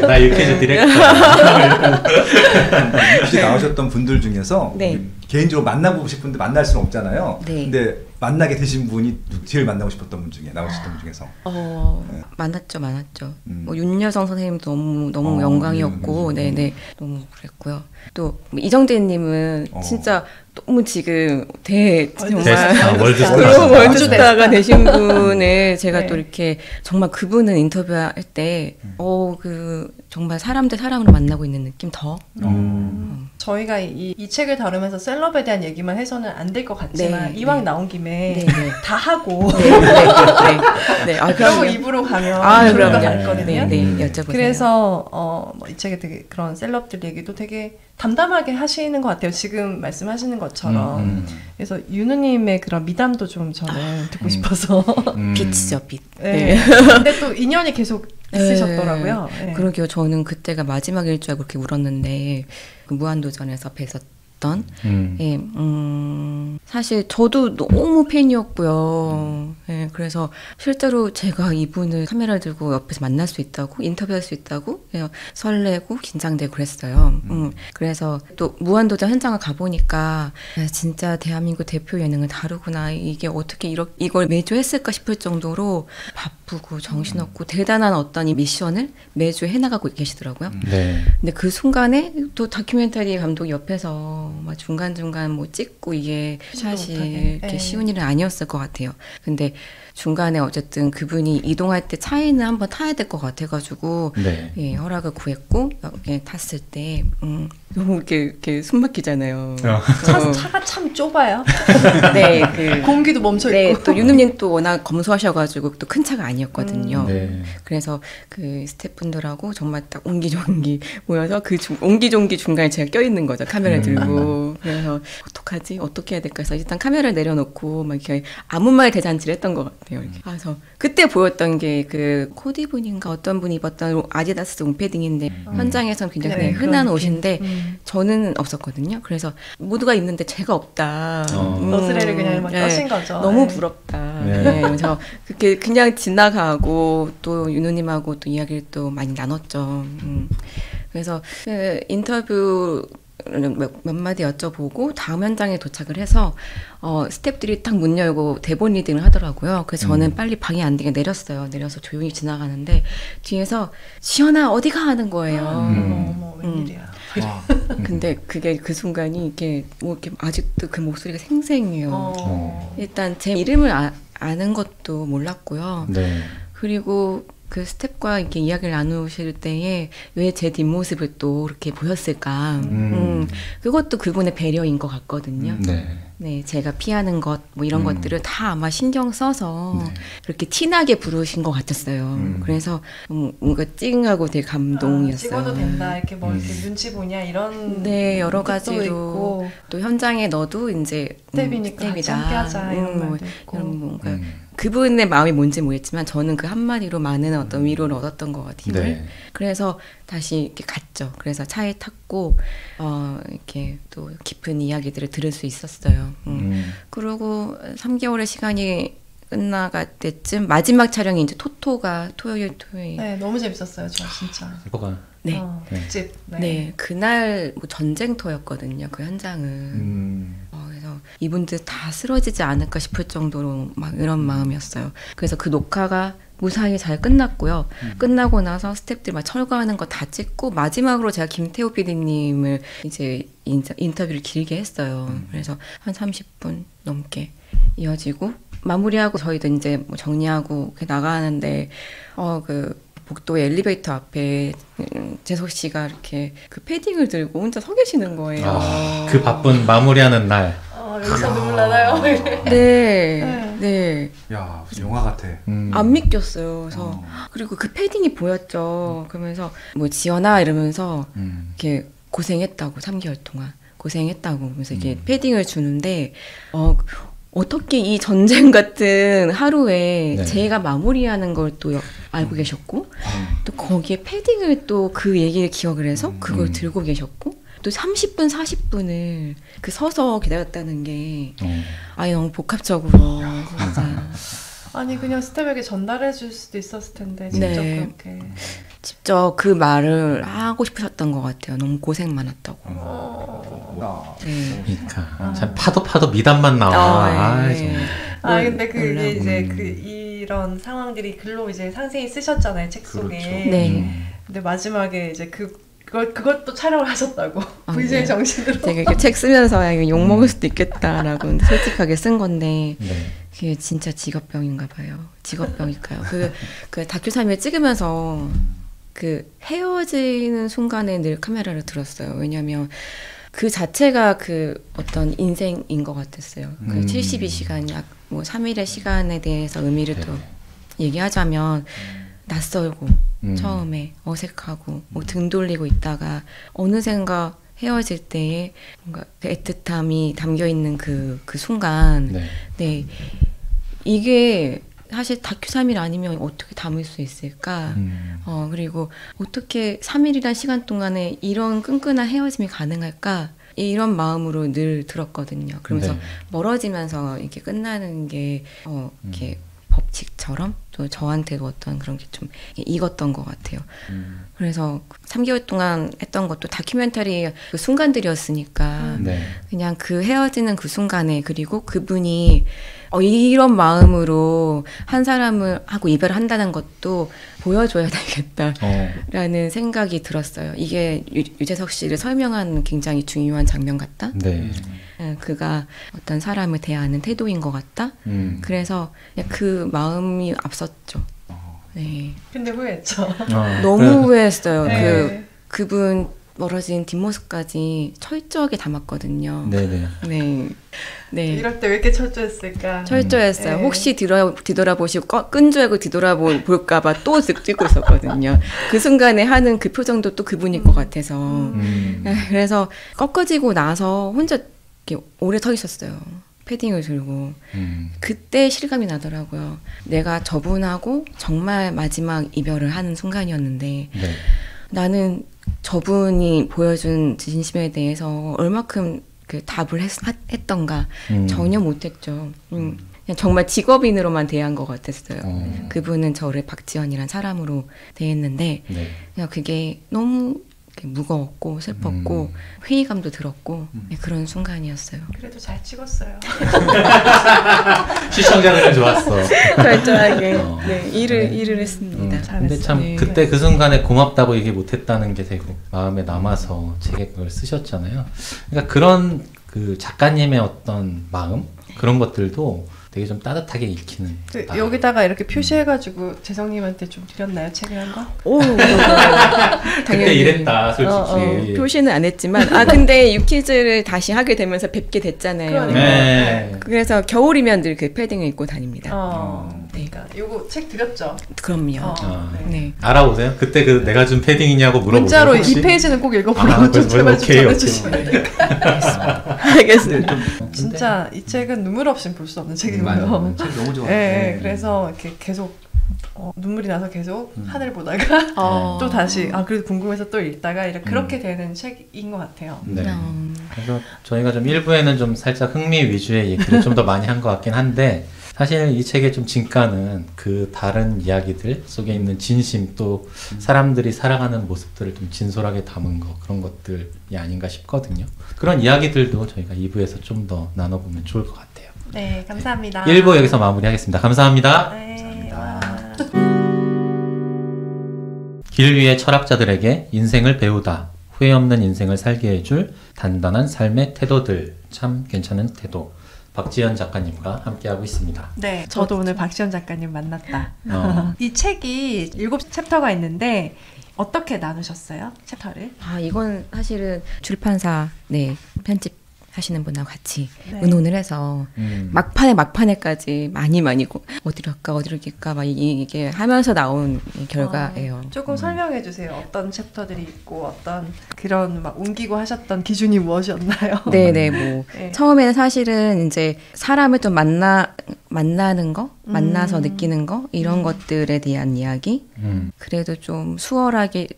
나 유퀴즈 디렉터. 혹시 나오셨던 분들 중에서 개인적으로 만나보고 싶은데 만날 수는 없잖아요. 근데 만나게 되신 분이 제일 만나고 싶었던 분 중에 나오셨던 분 중에서 많았죠. 뭐 윤여성 선생님도 너무 영광이었고, 네네 너무 그랬고요. 또 이정재님은 진짜 너무 지금 정말 월드스타가 되신 분을 제가 또 이렇게 정말 그분은 인터뷰할 때 정말 사람 대 사람으로 만나고 있는 느낌 더. 저희가 이 책을 다루면서 셀럽에 대한 얘기만 해서는 안 될 것 같지만 이왕 나온 김에 다 하고 그러고 입으로 가면 좋을 것 같거든요. 여쭤보세요. 그래서 이 책에 되게 그런 셀럽들 얘기도 되게 담담하게 하시는 것 같아요. 지금 말씀하시는 것처럼. 그래서 윤우님의 그런 미담도 좀 저는 듣고 싶어서. 빛이죠, 빛. 근데 또 인연이 계속 있으셨더라고요. 그러게요. 저는 그때가 마지막일 줄 알고 그렇게 울었는데 무한도전에서 뵀었던 사실 저도 너무 팬이었고요. 그래서 실제로 제가 이분을 카메라를 들고 옆에서 만날 수 있다고 인터뷰할 수 있다고 설레고 긴장되고 그랬어요. 그래서 또 무한도전 현장을 가보니까 진짜 대한민국 대표 예능을 다루구나. 이게 어떻게 이걸 매주 했을까 싶을 정도로 바쁘고 정신없고 대단한 어떤 이 미션을 매주 해나가고 계시더라고요. 근데 그 순간에 또 다큐멘터리 감독이 옆에서 막 중간중간 뭐 찍고 이게 사실 이렇게 쉬운 일은 아니었을 것 같아요. 근데 중간에 어쨌든 그분이 이동할 때 차에는 한번 타야 될 것 같아가지고 허락을 구했고 여기 탔을 때 너무 이렇게 숨 막히잖아요. 차가 참 좁아요. 공기도 멈춰 있고. 또 윤우님 또 워낙 검소하셔가지고 또 큰 차가 아니었거든요. 그래서 그 스태프분들하고 정말 딱 옹기종기 모여서 그 옹기종기 중간에 제가 껴있는 거죠. 카메라 들고. 그래서 어떡하지? 어떻게 해야 될까? 해서 일단 카메라를 내려놓고 막 이렇게 아무 말 대잔치를 했던 것 같아요. 이렇게. 그래서 그때 보였던 게 그 코디분인가 어떤 분이 입었던 아디다스 롱패딩인데 현장에서는 굉장히 흔한 옷인데 저는 없었거든요. 그래서 모두가 입는데 제가 없다. 너스레를 그냥 막 떠신 거죠. 너무 부럽다. 그래서 그렇게 그냥 지나가고 또 윤우님하고 또 이야기를 또 많이 나눴죠. 그래서 그 인터뷰 몇 마디 여쭤보고 다음 현장에 도착을 해서 스태프들이 딱 문 열고 대본 리딩을 하더라고요. 그래서 저는 빨리 방해 안 되게 내렸어요. 내려서 조용히 지나가는데 뒤에서 지연아 어디가 하는 거예요. 어머 웬일이야. 근데 그게 그 순간이 이렇게 아직도 그 목소리가 생생해요. 일단 제 이름을 아는 것도 몰랐고요. 그리고 그 스텝과 이렇게 이야기를 나누실 때에 왜 제 뒷모습을 또 이렇게 보였을까. 그것도 그분의 배려인 것 같거든요. 제가 피하는 것, 뭐 이런 것들을 다 아마 신경 써서 그렇게 티나게 부르신 것 같았어요. 그래서 뭔가 찡하고 되게 감동이었어요. 찍어도 된다, 이렇게 뭐 이렇게 눈치 보냐, 이런. 여러 가지로. 있고. 또 현장에 너도 이제 스텝이니까 함께 하자, 이런 말도 있고. 이런 뭔가 그분의 마음이 뭔지 모르겠지만 저는 그 한마디로 많은 어떤 위로를 얻었던 것 같아요. 힘을. 네. 그래서 다시 이렇게 갔죠. 그래서 차에 탔고 이렇게 또 깊은 이야기들을 들을 수 있었어요. 그리고 3개월의 시간이 끝나갈 때쯤 마지막 촬영이 이제 토요일. 네, 너무 재밌었어요. 저 진짜. 뭐가 네. 특집. 네, 그날 뭐 전쟁터였거든요. 그 현장은. 그래서 이분들 다 쓰러지지 않을까 싶을 정도로 막 이런 마음이었어요. 그래서 그 녹화가 무사히 잘 끝났고요. 끝나고 나서 스태프들 막 철거하는 거 다 찍고 마지막으로 제가 김태호 PD님을 이제 인터뷰를 길게 했어요. 그래서 한 30분 넘게 이어지고 마무리하고 저희도 이제 뭐 정리하고 나가는데 그 복도의 엘리베이터 앞에 재석 씨가 이렇게 그 패딩을 들고 혼자 서 계시는 거예요. 그 바쁜 마무리하는 날. 여기서 눈물 나나요? 네. 야, 무슨 영화 같아. 안 믿겼어요. 그래서 그리고 그 패딩이 보였죠. 그러면서 뭐 지연아 이러면서 이렇게 고생했다고 3개월 동안 고생했다고 그러면서 이렇게 패딩을 주는데 어떻게 이 전쟁 같은 하루에 네. 제가 마무리하는 걸 또 알고 계셨고 또 거기에 패딩을 또 그 얘기를 기억을 해서 그걸 들고 계셨고 또 30분 40분을 그 서서 기다렸다는 게 너무 복합적으로 진짜 아니 그냥 스텝에게 전달해 줄 수도 있었을 텐데 직접 네. 그렇게 직접 그 말을 하고 싶으셨던 것 같아요. 너무 고생 많았다고. 네. 그러니까 참 파도 미담만 나와. 네. 근데 그게 이제 이런 상황들이 글로 이제 상세히 쓰셨잖아요, 책 속에. 그렇죠. 네. 근데 마지막에 이제 그것도 촬영을 하셨다고. VJ 네. 정신으로. 제가 이렇게 책 쓰면서 욕 먹을 수도 있겠다라고 솔직하게 쓴 건데 그게 진짜 직업병인가 봐요. 직업병일까요? 그 다큐 3일 찍으면서 그 헤어지는 순간에 늘 카메라를 들었어요. 왜냐면 그 자체가 그 어떤 인생인 것 같았어요. 그 72시간 약 뭐 3일의 시간에 대해서 의미를 또 얘기하자면 낯설고 처음에 어색하고 뭐 등 돌리고 있다가 어느샌가 헤어질 때에 뭔가 그 애틋함이 담겨 있는 그 순간, 네 이게 사실 다큐 3일 아니면 어떻게 담을 수 있을까? 그리고 어떻게 3일이란 시간 동안에 이런 끈끈한 헤어짐이 가능할까? 이런 마음으로 늘 들었거든요. 그러면서 멀어지면서 이렇게 끝나는 게 이렇게 법칙처럼 또 저한테도 어떤 그런 게 좀 익었던 것 같아요. 그래서 3개월 동안 했던 것도 다큐멘터리 그 순간들이었으니까 그냥 그 헤어지는 그 순간에 그리고 그분이 이런 마음으로 한 사람을 하고 이별한다는 것도 보여줘야 되겠다라는 생각이 들었어요. 이게 유재석 씨를 설명하는 굉장히 중요한 장면 같다. 그가 어떤 사람을 대하는 태도인 것 같다. 그래서 그 마음이 앞섰죠. 네. 근데 후회했죠. 너무 후회했어요. 네. 그분 멀어진 뒷모습까지 철저하게 담았거든요. 네. 이럴 때 왜 이렇게 철저했을까? 철저했어요. 혹시 뒤돌아보시고 끈줄알고 뒤돌아볼까봐 또 찍고 있었거든요. 그 순간에 하는 그 표정도 또 그분일 것 같아서. 그래서 꺾어지고 나서 혼자 이렇게 오래 서 있었어요. 패딩을 들고. 그때 실감이 나더라고요. 내가 저분하고 정말 마지막 이별을 하는 순간이었는데 나는 저분이 보여준 진심에 대해서 얼마큼 그 답을 했던가 전혀 못했죠. 그냥 정말 직업인으로만 대한 것 같았어요. 그분은 저를 박지연이란 사람으로 대했는데 그냥 그게 너무 무거웠고 슬펐고 회의감도 들었고 그런 순간이었어요. 그래도 잘 찍었어요. 시청자들은 좋았어. 철저하게 일을 했습니다. 근데 참 그때 그 순간에 고맙다고 얘기 못했다는 게 되게 마음에 남아서 책에 그걸 쓰셨잖아요. 그러니까 그런 그 작가님의 어떤 마음 그런 것들도 되게 좀 따뜻하게 읽히는. 여기다가 이렇게 표시해가지고 재성님한테 좀 드렸나요? 책을 한 거? 오, 그때 이랬다 솔직히. 표시는 안 했지만 근데 유키즈를 다시 하게 되면서 뵙게 됐잖아요. 그러니까. 그래서 겨울이면 늘 그 패딩을 입고 다닙니다. 그러니까 요거 책 드렸죠? 그럼요. 네. 네. 알아보세요. 그때 그 내가 준 패딩이냐고 물어보세요. 문자로 혹시? 2페이지는 꼭 읽어보라고 좀 제발 좀 오케이. 전해주시면 알겠습니다. 진짜 이 책은 눈물 없이 볼 수 없는 책이고요. 맞아요. 책 너무 좋아요. 네, 그래서 이렇게 계속 눈물이 나서 계속 하늘 보다가 또 다시 그래도 궁금해서 또 읽다가 그렇게 되는 책인 것 같아요. 네. 그래서 저희가 좀 1부에는 좀 살짝 흥미 위주의 얘기를 좀 더 많이 한 것 같긴 한데 사실 이 책의 좀 진가는 그 다른 이야기들 속에 있는 진심 또 사람들이 살아가는 모습들을 좀 진솔하게 담은 거 그런 것들이 아닌가 싶거든요. 그런 이야기들도 저희가 2부에서 좀 더 나눠보면 좋을 것 같아요. 네, 감사합니다. 1부 여기서 마무리하겠습니다. 감사합니다. 네, 길 위의 철학자들에게 인생을 배우다. 후회 없는 인생을 살게 해줄 단단한 삶의 태도들. 참 괜찮은 태도. 박지연 작가님과 함께하고 있습니다. 네, 저도 오늘 박지연 작가님 만났다. 이 책이 7챕터가 있는데 어떻게 나누셨어요? 챕터를? 이건 사실은 출판사 편집하시는 분하고 같이 네. 의논을 해서 막판에까지 많이 어디로 할까 어디로 할까 막 이게 하면서 나온 결과예요. 조금 설명해 주세요. 어떤 챕터들이 있고 어떤 그런 막 옮기고 하셨던 기준이 무엇이었나요? 네네 뭐 네. 처음에는 사실은 이제 사람을 좀 만나는 거, 만나서 느끼는 거 이런 것들에 대한 이야기. 그래도 좀 수월하게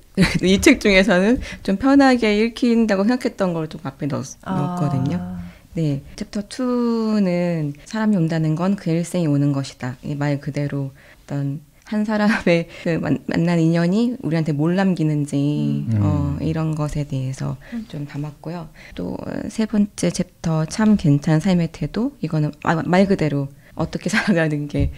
이 책 중에서는 좀 편하게 읽힌다고 생각했던 걸 좀 앞에 넣었거든요. 네, 챕터 2는 사람이 온다는 건 그 일생이 오는 것이다. 이 말 그대로 어떤 한 사람의 그 만난 인연이 우리한테 뭘 남기는지 이런 것에 대해서 좀 담았고요. 또 세 번째 챕터 참 괜찮은 삶의 태도. 이거는 말 그대로 어떻게 살아가는 게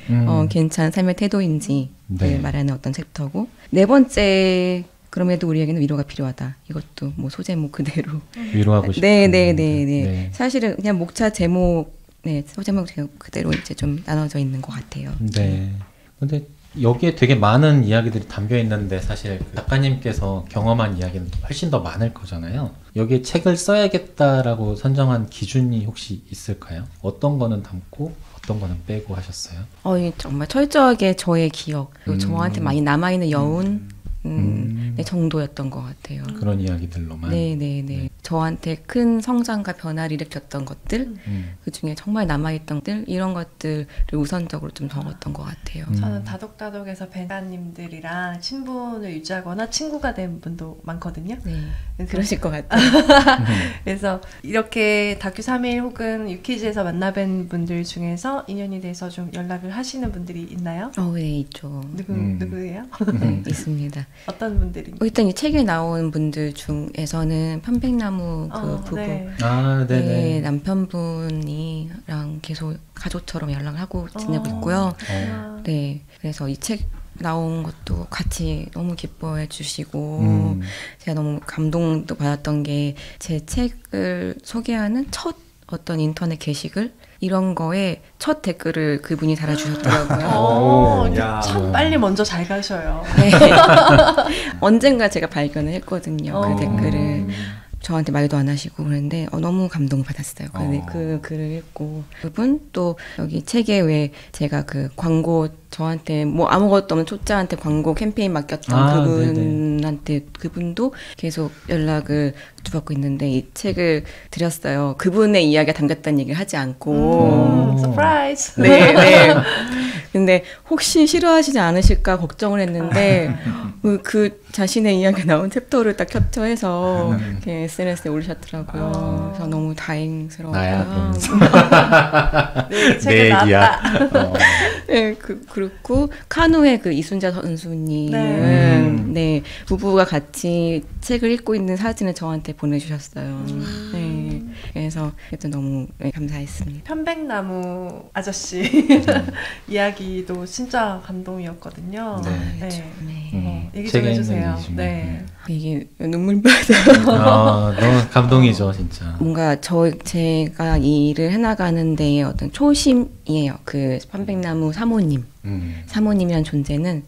괜찮은 삶의 태도인지 말하는 어떤 챕터고, 네 번째 그럼에도 우리에게는 위로가 필요하다. 이것도 뭐 소제목 그대로 위로하고 싶은. 네. 사실은 그냥 목차 제목, 소제목 그대로 이제 좀 나눠져 있는 것 같아요. 네. 근데 여기에 되게 많은 이야기들이 담겨 있는데 사실 작가님께서 경험한 이야기는 훨씬 더 많을 거잖아요. 여기에 책을 써야겠다라고 선정한 기준이 혹시 있을까요? 어떤 거는 담고 어떤 거는 빼고 하셨어요? 정말 철저하게 저의 기억, 그리고 저한테 많이 남아있는 여운 정도였던 것 같아요. 그런 이야기들로만. 네. 저한테 큰 성장과 변화를 일으켰던 것들, 그 중에 정말 남아있던 것들, 이런 것들을 우선적으로 좀 적었던 것 같아요. 저는 다독다독에서 벤사님들이랑 친분을 유지하거나 친구가 된 분도 많거든요. 네, 그러실 것 같아요. 그래서 이렇게 다큐 3일 혹은 유키즈에서 만나뵌 분들 중에서 인연이 돼서 좀 연락을 하시는 분들이 있나요? 네, 있죠. 누구예요? 네, 있습니다. 어떤 분들이? 일단 이 책에 나온 분들 중에서는 편백나무 부부, 네네. 남편분이랑 계속 가족처럼 연락을 하고 지내고 있고요. 네, 그래서 이 책 나온 것도 같이 너무 기뻐해 주시고 제가 너무 감동도 받았던 게 제 책을 소개하는 첫 어떤 인터넷 게시글 이런 거에 첫 댓글을 그분이 달아주셨더라고요. 참 빨리 먼저 잘 가셔요. 네. 언젠가 제가 발견을 했거든요. 그 댓글을. 저한테 말도 안 하시고 그랬는데 너무 감동을 받았어요. 그 글을 읽고 그분 또 여기 책에 왜 제가 그 광고 저한테 뭐 아무것도 없는 초짜한테 광고 캠페인 맡겼던 그분한테 네네. 그분도 계속 연락을 주받고 있는데 이 책을 드렸어요. 그분의 이야기가 담겼다는 얘기를 하지 않고 서프라이즈. 네. 근데 혹시 싫어하시지 않으실까 걱정을 했는데 그 자신의 이야기가 나온 챕터를 딱 캡처해서 SNS에 올리셨더라고요. 그래서 너무 다행스러웠고요. 나야. 네, 책에 나왔다. 네, 그렇고 카누의 그 이순자 선수님은 네, 부부가 같이 책을 읽고 있는 사진을 저한테 보내주셨어요. 네, 그래서 너무 감사했습니다. 편백나무 아저씨 이야기도 진짜 감동이었거든요. 얘기 좀 해주세요. 네. 이게 눈물 받아요. 너무 감동이죠, 진짜. 뭔가 제가 이 일을 해나가는 데에 어떤 초심이에요. 그 편백나무 사모님이라는 존재는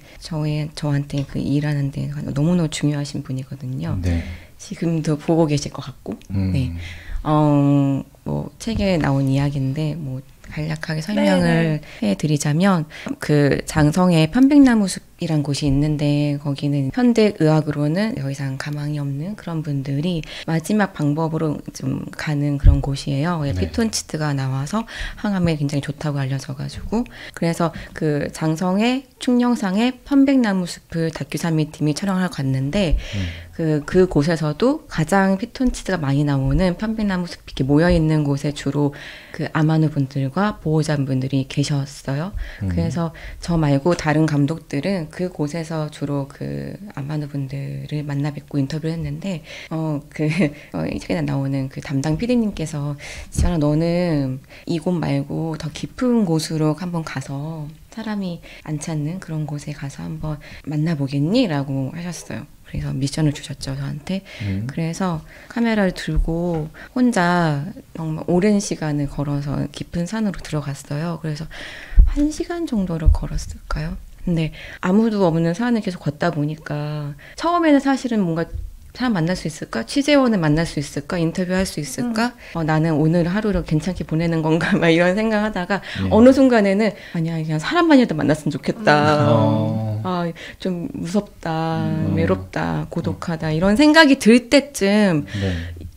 저한테 그 일하는 데 너무너무 중요하신 분이거든요. 네. 지금도 보고 계실 것 같고. 네. 뭐 책에 나온 이야기인데 뭐 간략하게 설명을 해드리자면 그 장성에 편백나무 숲이란 곳이 있는데 거기는 현대의학으로는 더 이상 가망이 없는 그런 분들이 마지막 방법으로 좀 가는 그런 곳이에요. 피톤치드가 나와서 항암에 굉장히 좋다고 알려져가지고 그래서 그 장성의 충령상의 편백나무 숲을 다큐 3일 팀이 촬영하러 갔는데 그 곳에서도 가장 피톤치드가 많이 나오는 편백나무 숲이 이렇게 모여 있는 곳에 주로 그 아마누 분들과 보호자분들이 계셨어요. 그래서 저 말고 다른 감독들은 그 곳에서 주로 그 아마누 분들을 만나 뵙고 인터뷰를 했는데 이 책에 나오는 그 담당 PD님께서 지연아 너는 이곳 말고 더 깊은 곳으로 한번 가서 사람이 안 찾는 그런 곳에 가서 한번 만나보겠니? 라고 하셨어요. 그래서 미션을 주셨죠, 저한테. 그래서 카메라를 들고 혼자 정말 오랜 시간을 걸어서 깊은 산으로 들어갔어요. 그래서 1시간 정도를 걸었을까요? 근데 아무도 없는 산을 계속 걷다 보니까 처음에는 사실은 뭔가 사람 만날 수 있을까? 취재원을 만날 수 있을까? 인터뷰할 수 있을까? 나는 오늘 하루를 괜찮게 보내는 건가? 막 이런 생각하다가 어느 순간에는 아니야 그냥 사람만이라도 만났으면 좋겠다. 좀 무섭다, 외롭다, 고독하다 이런 생각이 들 때쯤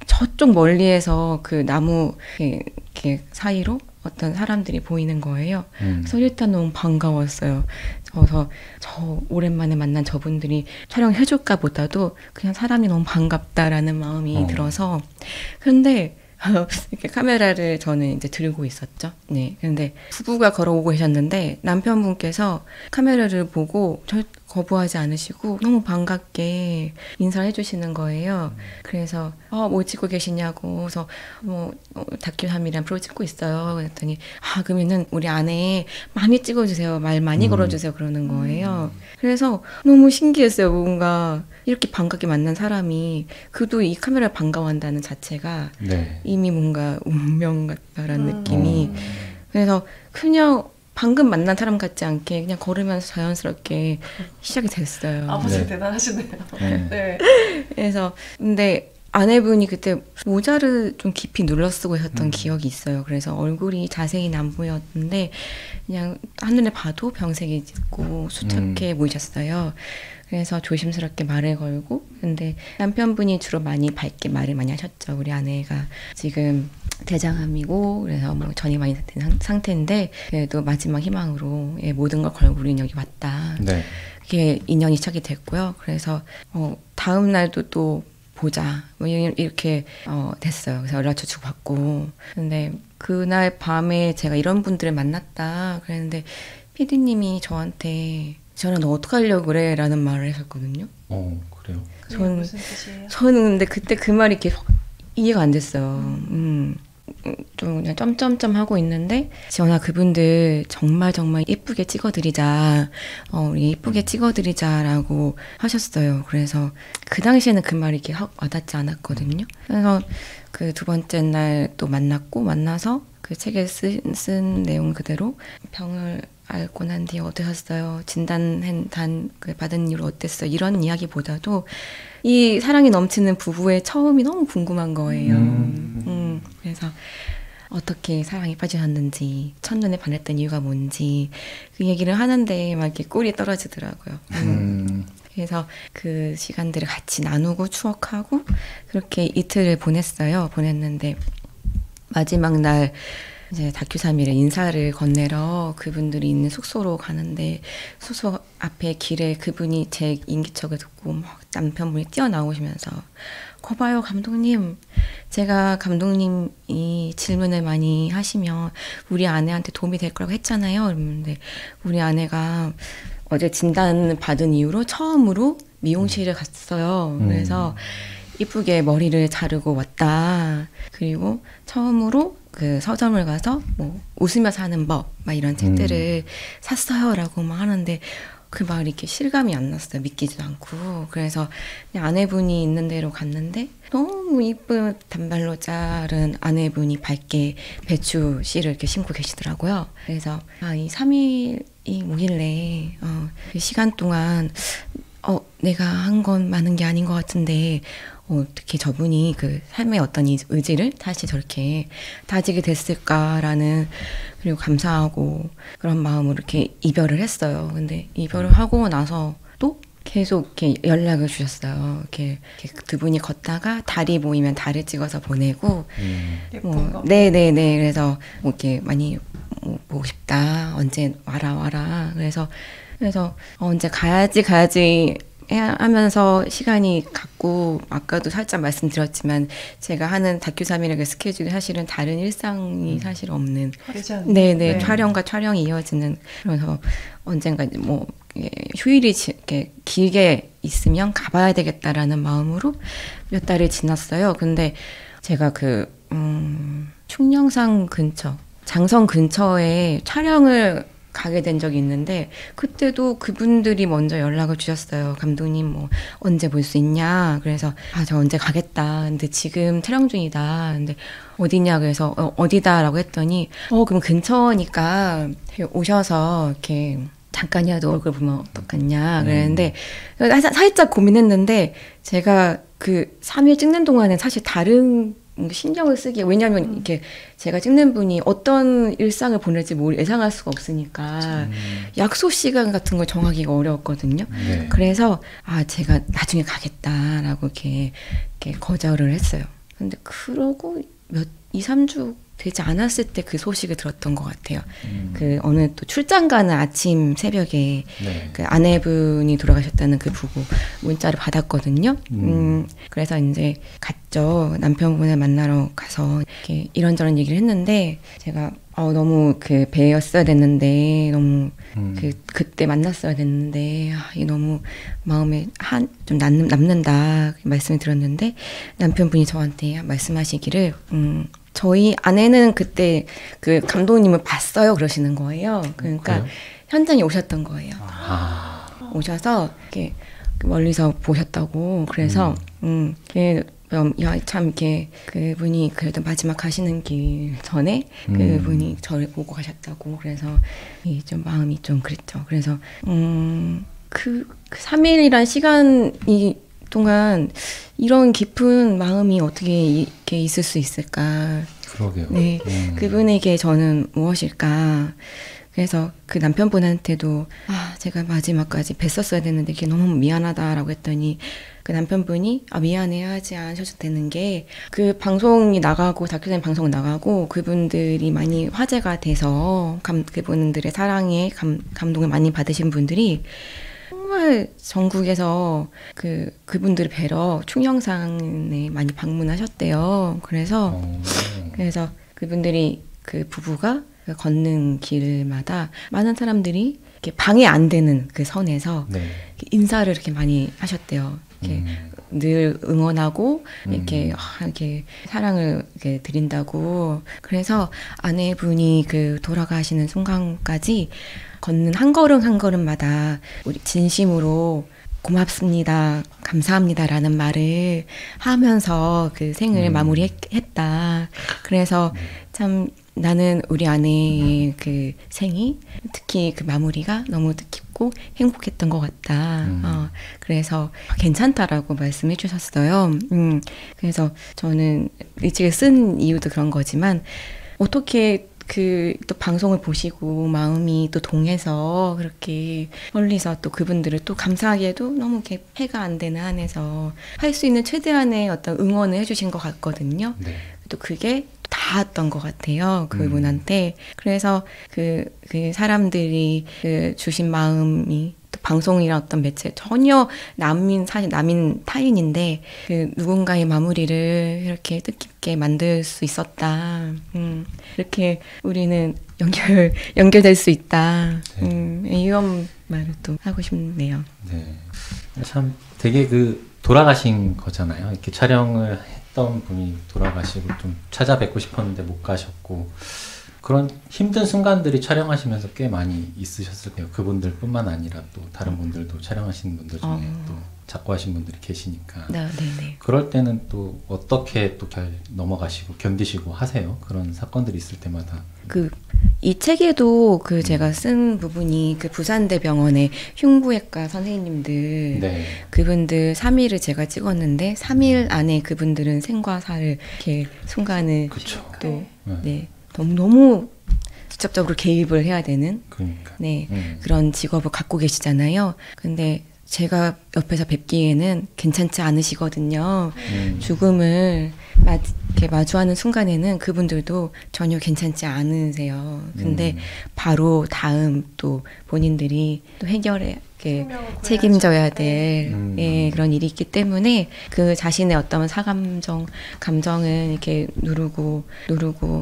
저쪽 멀리에서 그 나무 이렇게 사이로 어떤 사람들이 보이는 거예요. 그래서 일단 너무 반가웠어요. 그래서 저 오랜만에 만난 저분들이 촬영해줄까 보다도 그냥 사람이 너무 반갑다라는 마음이 들어서 근데 이렇게 카메라를 저는 이제 들고 있었죠. 네. 근데 부부가 걸어오고 계셨는데 남편분께서 카메라를 보고 저 거부하지 않으시고 너무 반갑게 인사를 해주시는 거예요. 그래서 뭐 찍고 계시냐고 그래서 다큐 3이란 프로 찍고 있어요. 그랬더니 그러면은 우리 아내 많이 찍어주세요. 말 많이 걸어주세요. 그러는 거예요. 그래서 너무 신기했어요. 뭔가 이렇게 반갑게 만난 사람이 그도 이 카메라를 반가워한다는 자체가 이미 뭔가 운명 같다라는 느낌이 그래서 그냥 방금 만난 사람 같지 않게 그냥 걸으면서 자연스럽게 시작이 됐어요. 아버지 대단하시네요. 네. 그래서 근데 아내분이 그때 모자를 좀 깊이 눌러 쓰고 있었던 기억이 있어요. 그래서 얼굴이 자세히는 안 보였는데 그냥 한눈에 봐도 병색이 짙고 수척해 보이셨어요. 그래서 조심스럽게 말을 걸고 근데 남편분이 주로 많이 밝게 말을 많이 하셨죠. 우리 아내가 지금 대장암이고 그래서 전이 많이 된 상태인데 그래도 마지막 희망으로 모든 걸 걸고 우리는 여기 왔다. 그게 인연이 시작이 됐고요. 그래서 다음 날도 또 보자 이렇게 됐어요. 그래서 연락처 주고받고 근데 그날 밤에 제가 이런 분들을 만났다 그랬는데 PD님이 저한테 저는 너 어떡하려고 그래? 라는 말을 했었거든요. 그래요? 무슨 뜻이에요? 저는 근데 그때 그 말이 계속 이해가 안 됐어요. 좀 그냥 점점점 하고 있는데 지연아 그분들 정말 예쁘게 찍어드리자 우리 예쁘게 찍어드리자라고 하셨어요. 그래서 그 당시에는 그 말이 이렇게 확 와닿지 않았거든요. 그래서 그 두 번째 날 또 만나서 그 책에 쓴 내용 그대로 병을 앓고 난 뒤에 어떠셨어요? 받은 이후로 어땠어요? 이런 이야기보다도 이 사랑이 넘치는 부부의 처음이 너무 궁금한 거예요. 그래서 어떻게 사랑에 빠지셨는지 첫눈에 반했던 이유가 뭔지 그 얘기를 하는데 막 이렇게 꼴이 떨어지더라고요. 그래서 그 시간들을 같이 나누고 추억하고 그렇게 이틀을 보냈는데 마지막 날 이제 다큐 3일에 인사를 건네러 그분들이 있는 숙소로 가는데 숙소 앞에 길에 그분이 제 인기척을 듣고 막 남편분이 뛰어나오시면서 거봐요 감독님 제가 감독님이 질문을 많이 하시면 우리 아내한테 도움이 될 거라고 했잖아요. 그런데 우리 아내가 어제 진단 받은 이후로 처음으로 미용실에 갔어요. 그래서 이쁘게 머리를 자르고 왔다. 그리고 처음으로 그 서점을 가서 웃으며 사는 법 막 이런 책들을 샀어요라고 막 하는데 그 말이 이렇게 실감이 안 났어요. 믿기지도 않고. 그래서 그냥 아내분이 있는 데로 갔는데 너무 이쁜 단발로 자른 아내분이 밝게 배추 씨를 이렇게 심고 계시더라고요. 그래서 이 3일이 뭐길래 그 시간 동안 내가 한 건 많은 게 아닌 것 같은데 어떻게 저분이 그 삶의 어떤 의지를 다시 저렇게 다지게 됐을까라는, 그리고 감사하고 그런 마음으로 이렇게 이별을 했어요. 근데 이별을 하고 나서 또 계속 이렇게 연락을 주셨어요. 이렇게 두 분이 걷다가 달이 보이면 달을 찍어서 보내고, 예쁜 거. 네네네. 그래서 뭐 이렇게 많이 보고 싶다. 언제 와라. 그래서 언제 가야지 하면서 시간이 갔고, 아까도 살짝 말씀드렸지만 제가 하는 다큐 3일의 그 스케줄이 사실은 다른 일상이 사실 없는, 네네, 촬영과 촬영이 이어지는, 그래서 언젠가 뭐 휴일이 이렇게 길게 있으면 가봐야 되겠다라는 마음으로 몇 달이 지났어요. 근데 제가 그 충령산 근처, 장성 근처에 촬영을 가게 된 적이 있는데, 그때도 그분들이 먼저 연락을 주셨어요. 감독님 뭐 언제 볼 수 있냐. 그래서 저 언제 가겠다. 근데 지금 촬영 중이다. 근데 어디냐. 그래서 어디다라고 했더니 그럼 근처니까 오셔서 이렇게 잠깐이라도 얼굴 보면 어떡하냐 그랬는데, 살짝 고민했는데, 제가 그 3일 찍는 동안에 사실 다른 신경을 쓰기에, 왜냐하면 이렇게 제가 찍는 분이 어떤 일상을 보낼지 예상할 수가 없으니까 약속 시간 같은 걸 정하기가 어려웠거든요. 네. 그래서 제가 나중에 가겠다라고 이렇게 거절을 했어요. 근데 그러고 2-3주 되지 않았을 때 그 소식을 들었던 것 같아요. 그 어느 또 출장 가는 아침 새벽에 그 아내분이 돌아가셨다는 그 부부 문자를 받았거든요. 그래서 이제 갔죠. 남편분을 만나러 가서 이렇게 이런저런 얘기를 했는데, 제가 너무 그 배였어야 됐는데, 너무 그때 만났어야 됐는데, 너무 마음에 좀 남는다 말씀을 드렸는데, 남편분이 저한테 말씀하시기를 저희 아내는 그때 그 감독님을 봤어요 그러시는 거예요. 그러니까 현장에 오셨던 거예요. 오셔서 이렇게 멀리서 보셨다고. 그래서 참 이렇게 그분이 그래도 마지막 가시는 길 전에 그분이 저를 보고 가셨다고. 그래서 좀 마음이 좀 그랬죠. 그래서 그 3일이란 시간이 동안 이런 깊은 마음이 어떻게 이렇게 있을 수 있을까? 그러게요. 네, 그분에게 저는 무엇일까? 그래서 그 남편분한테도 제가 마지막까지 뵀었어야 됐는데 이게 너무 미안하다라고 했더니, 그 남편분이 미안해하지 않으셔도 되는 게, 그 방송이 나가고 다큐멘터리 방송 나가고 그분들이 많이 화제가 돼서 그분들의 사랑에 감동을 많이 받으신 분들이 정말 전국에서 그분들을 뵈러 충령산에 많이 방문하셨대요. 그래서 그분들이, 그 부부가 걷는 길마다 많은 사람들이 이렇게 방해 안 되는 그 선에서 인사를 이렇게 많이 하셨대요. 이렇게 늘 응원하고 이렇게 사랑을 이렇게 드린다고. 그래서 아내분이 그 돌아가시는 순간까지 걷는 한 걸음 한 걸음마다 우리 진심으로 고맙습니다, 감사합니다라는 말을 하면서 그 생을 마무리했다. 그래서 참 나는 우리 아내의 그 생이, 특히 그 마무리가 너무 뜻깊고 행복했던 것 같다. 그래서 괜찮다라고 말씀해 주셨어요. 그래서 저는 일찍을 쓴 이유도 그런 거지만, 어떻게 또 방송을 보시고 마음이 또 동해서 그렇게 멀리서 또 그분들을 또 감사하게도 너무 이렇게 해가 안 되는 한에서 할 수 있는 최대한의 어떤 응원을 해주신 것 같거든요. 또 그게 닿았던 것 같아요, 그분한테. 그래서 그 사람들이 주신 마음이, 또 방송이란 어떤 매체, 전혀 사실 남인 타인인데 누군가의 마무리를 이렇게 뜻깊게 만들 수 있었다. 이렇게 우리는 연결될 수 있다. 이런 말을 또 하고 싶네요. 네. 참 되게 돌아가신 거잖아요. 이렇게 촬영을 했던 분이 돌아가시고 좀 찾아뵙고 싶었는데 못 가셨고, 그런 힘든 순간들이 촬영하시면서 꽤 많이 있으셨을 거예요. 그분들뿐만 아니라 또 다른 분들도 촬영하시는 분들 중에 또 작고하신 분들이 계시니까. 네. 그럴 때는 또 어떻게 또 잘 넘어가시고 견디시고 하세요? 그런 사건들이 있을 때마다. 이 책에도 제가 쓴 부분이 부산대병원의 흉부외과 선생님들 네. 그분들 3일을 제가 찍었는데 3일 안에 그분들은 생과 사를 이렇게 순간을 그쵸. 또 너무 직접적으로 개입을 해야 되는 그러니까. 그런 직업을 갖고 계시잖아요. 근데 제가 옆에서 뵙기에는 괜찮지 않으시거든요. 죽음을 이렇게 마주하는 순간에는 그분들도 전혀 괜찮지 않으세요. 근데 바로 다음 또 본인들이 또 해결해 책임져야 될 그런 일이 있기 때문에 그 자신의 어떤 감정은 이렇게 누르고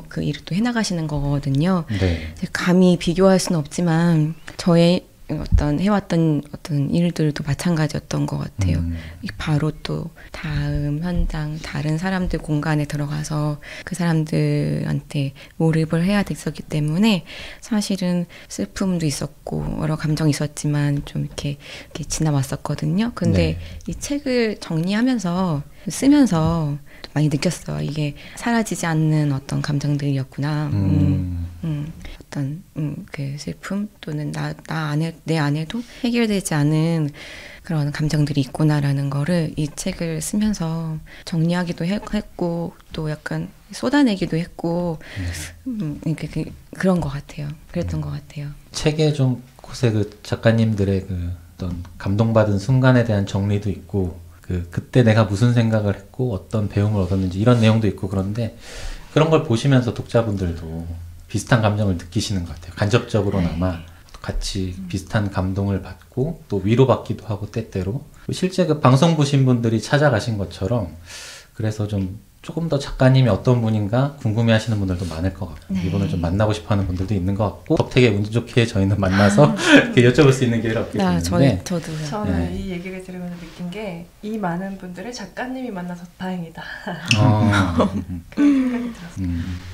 그 일을 또 해나가시는 거거든요. 네. 감히 비교할 수는 없지만 저의 해왔던 어떤 일들도 마찬가지였던 것 같아요. 바로 또 다음 현장, 다른 사람들 공간에 들어가서 그 사람들한테 몰입을 해야 됐었기 때문에 사실은 슬픔도 있었고 여러 감정이 있었지만 좀 이렇게 지나왔었거든요. 근데 이 책을 정리하면서 쓰면서 많이 느꼈어요. 이게 사라지지 않는 어떤 감정들이었구나. 어떤 그 슬픔 또는 내 안에도 해결되지 않은 그런 감정들이 있구나라는 거를 이 책을 쓰면서 정리하기도 했고 또 약간 쏟아내기도 했고 그런 것 같아요. 그랬던 것 같아요. 책에 좀 곳에 작가님들의 어떤 감동받은 순간에 대한 정리도 있고 그때 내가 무슨 생각을 했고 어떤 배움을 얻었는지 이런 내용도 있고 그런데 그런 걸 보시면서 독자분들도 비슷한 감정을 느끼시는 것 같아요. 간접적으로나마 같이 비슷한 감동을 받고 또 위로받기도 하고 때때로 실제 방송 보신 분들이 찾아가신 것처럼 그래서 조금 더 작가님이 어떤 분인가 궁금해하시는 분들도 많을 것 같고 이분을 좀 만나고 싶어하는 분들도 있는 것 같고 덕택에 운 좋게 저희는 만나서 이렇게 여쭤볼 수 있는 기회를 얻게 됐는데 저도요. 저는 이 얘기를 들으면서 느낀 게 이 많은 분들을 작가님이 만나서 다행이다. 그런 생각이 들었어요.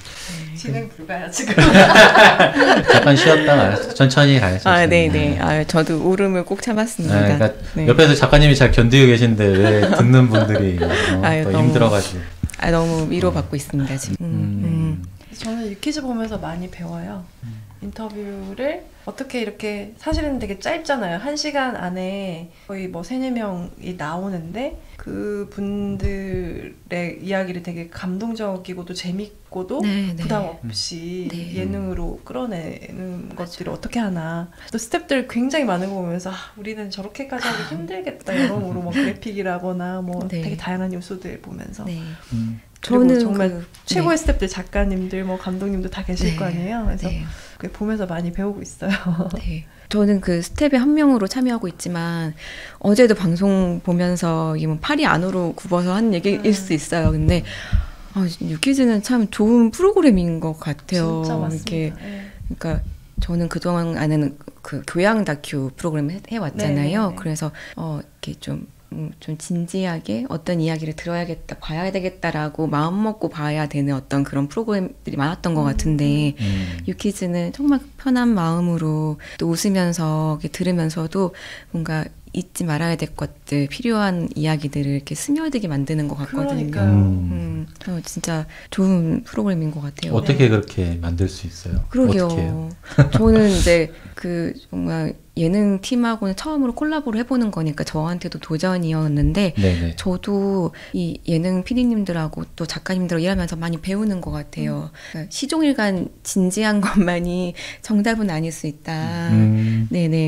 진행 불가야 지금. 잠깐 쉬었다가 천천히 가야죠. 네네. 저도 울음을 꼭 참았습니다. 그러니까 옆에서 작가님이 잘 견디고 계신데 왜 듣는 분들이 더 힘들어가지고. 너무 위로받고 있습니다 지금. 저는 유퀴즈 보면서 많이 배워요. 인터뷰를 어떻게 이렇게 사실은 되게 짧잖아요. 1시간 안에 거의 3-4명이 나오는데 그 분들의 이야기를 되게 감동적이고도 재밌고도 부담 없이 예능으로 끌어내는 것들을 어떻게 하나. 또 스태프들 굉장히 많은 거 보면서 우리는 저렇게까지 하기 힘들겠다. 여러모로 그래픽이라거나 되게 다양한 요소들 보면서 저는 정말 최고의 스태프들, 작가님들, 감독님도 다 계실 거 아니에요. 그래서 보면서 많이 배우고 있어요. 저는 그 스텝의 한 명으로 참여하고 있지만 어제도 방송 보면서 팔이 안으로 굽어서 한 얘기일 수 있어요. 근데 유퀴즈는 참 좋은 프로그램인 것 같아요. 진짜 맞습니다. 그러니까 저는 그동안 안에는 교양 다큐 프로그램을 해왔잖아요. 그래서 이렇게 좀 진지하게 어떤 이야기를 들어야겠다, 봐야 되겠다라고 마음먹고 봐야 되는 어떤 그런 프로그램들이 많았던 것 같은데 유퀴즈는 정말 편한 마음으로 또 웃으면서 들으면서도 뭔가 잊지 말아야 될 것들, 필요한 이야기들을 이렇게 스며들게 만드는 것 같거든요. 진짜 좋은 프로그램인 것 같아요. 어떻게 그렇게 만들 수 있어요? 그러게요. 저는 이제 정말 예능 팀하고는 처음으로 콜라보를 해보는 거니까 저한테도 도전이었는데 저도 이 예능 PD님들하고 또 작가님들하고 일하면서 많이 배우는 것 같아요. 그러니까 시종일관 진지한 것만이 정답은 아닐 수 있다.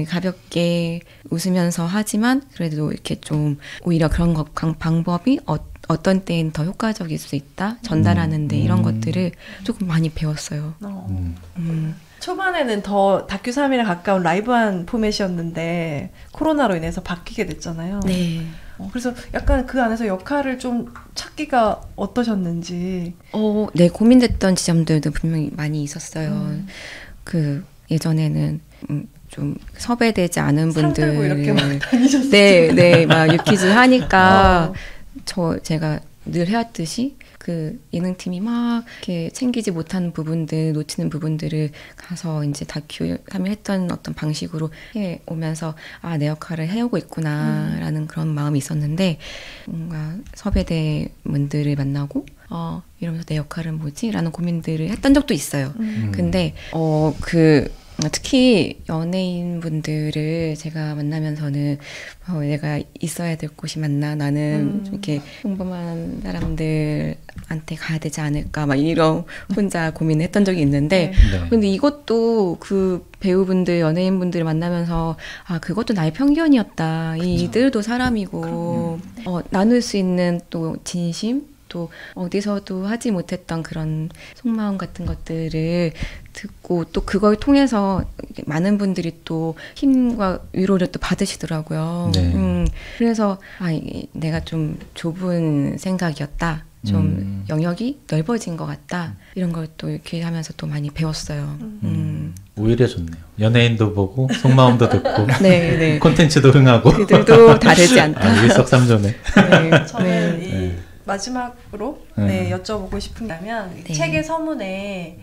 가볍게 웃으면서 하지만 그래도 이렇게 좀 오히려 그런 방법이 어떤 때엔 더 효과적일 수 있다. 전달하는데 이런 것들을 조금 많이 배웠어요. 초반에는 더 다큐 3일에 가까운 라이브한 포맷이었는데 코로나로 인해서 바뀌게 됐잖아요. 그래서 약간 그 안에서 역할을 좀 찾기가 어떠셨는지. 고민됐던 지점들도 분명히 많이 있었어요. 예전에는 좀 섭외되지 않은 분들 들고 이렇게 막 다니셨어요. 막 유퀴즈 하니까 제가 늘 해왔듯이 그 예능팀이 막 이렇게 챙기지 못하는 부분들, 놓치는 부분들을 가서 이제 다큐 참여했던 어떤 방식으로 해 오면서 아, 내 역할을 해오고 있구나라는 그런 마음이 있었는데 뭔가 섭외대 분들을 만나고 이러면서 내 역할은 뭐지? 라는 고민들을 했던 적도 있어요. 근데 특히 연예인분들을 제가 만나면서는 내가 있어야 될 곳이 맞나? 나는 좀 이렇게 평범한 사람들한테 가야 되지 않을까? 막 이런 혼자 고민을 했던 적이 있는데 네. 근데 이것도 그 배우분들, 연예인분들을 만나면서 아, 그것도 나의 편견이었다. 이들도 사람이고 나눌 수 있는 또 진심? 또 어디서도 하지 못했던 그런 속마음 같은 것들을 듣고 또 그걸 통해서 많은 분들이 또 힘과 위로를 또 받으시더라고요. 네. 그래서 내가 좀 좁은 생각이었다. 좀 영역이 넓어진 것 같다. 이런 걸 또 이렇게 하면서 또 많이 배웠어요. 오히려 좋네요. 연예인도 보고 속마음도 듣고 네, 네. 콘텐츠도 흥하고 그들도 다르지 않다. 일석삼조네. 네. 저는 네. 마지막으로 네. 여쭤보고 싶은 게 하면 네. 책의 서문에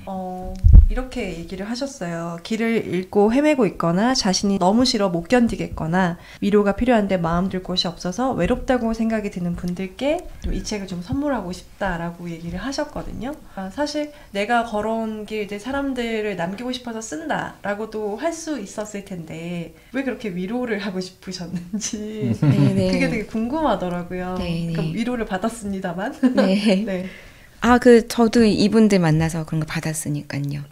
이렇게 얘기를 하셨어요. 길을 잃고 헤매고 있거나 자신이 너무 싫어 못 견디겠거나 위로가 필요한데 마음 둘 곳이 없어서 외롭다고 생각이 드는 분들께 이 책을 좀 선물하고 싶다라고 얘기를 하셨거든요. 사실 내가 걸어온 길 이제 사람들을 남기고 싶어서 쓴다라고도 할 수 있었을 텐데 왜 그렇게 위로를 하고 싶으셨는지 네. 그게 되게 궁금하더라고요. 네. 그럼 위로를 받았습니다만. 네. 네. 저도 이분들 만나서 그런 거 받았으니까요.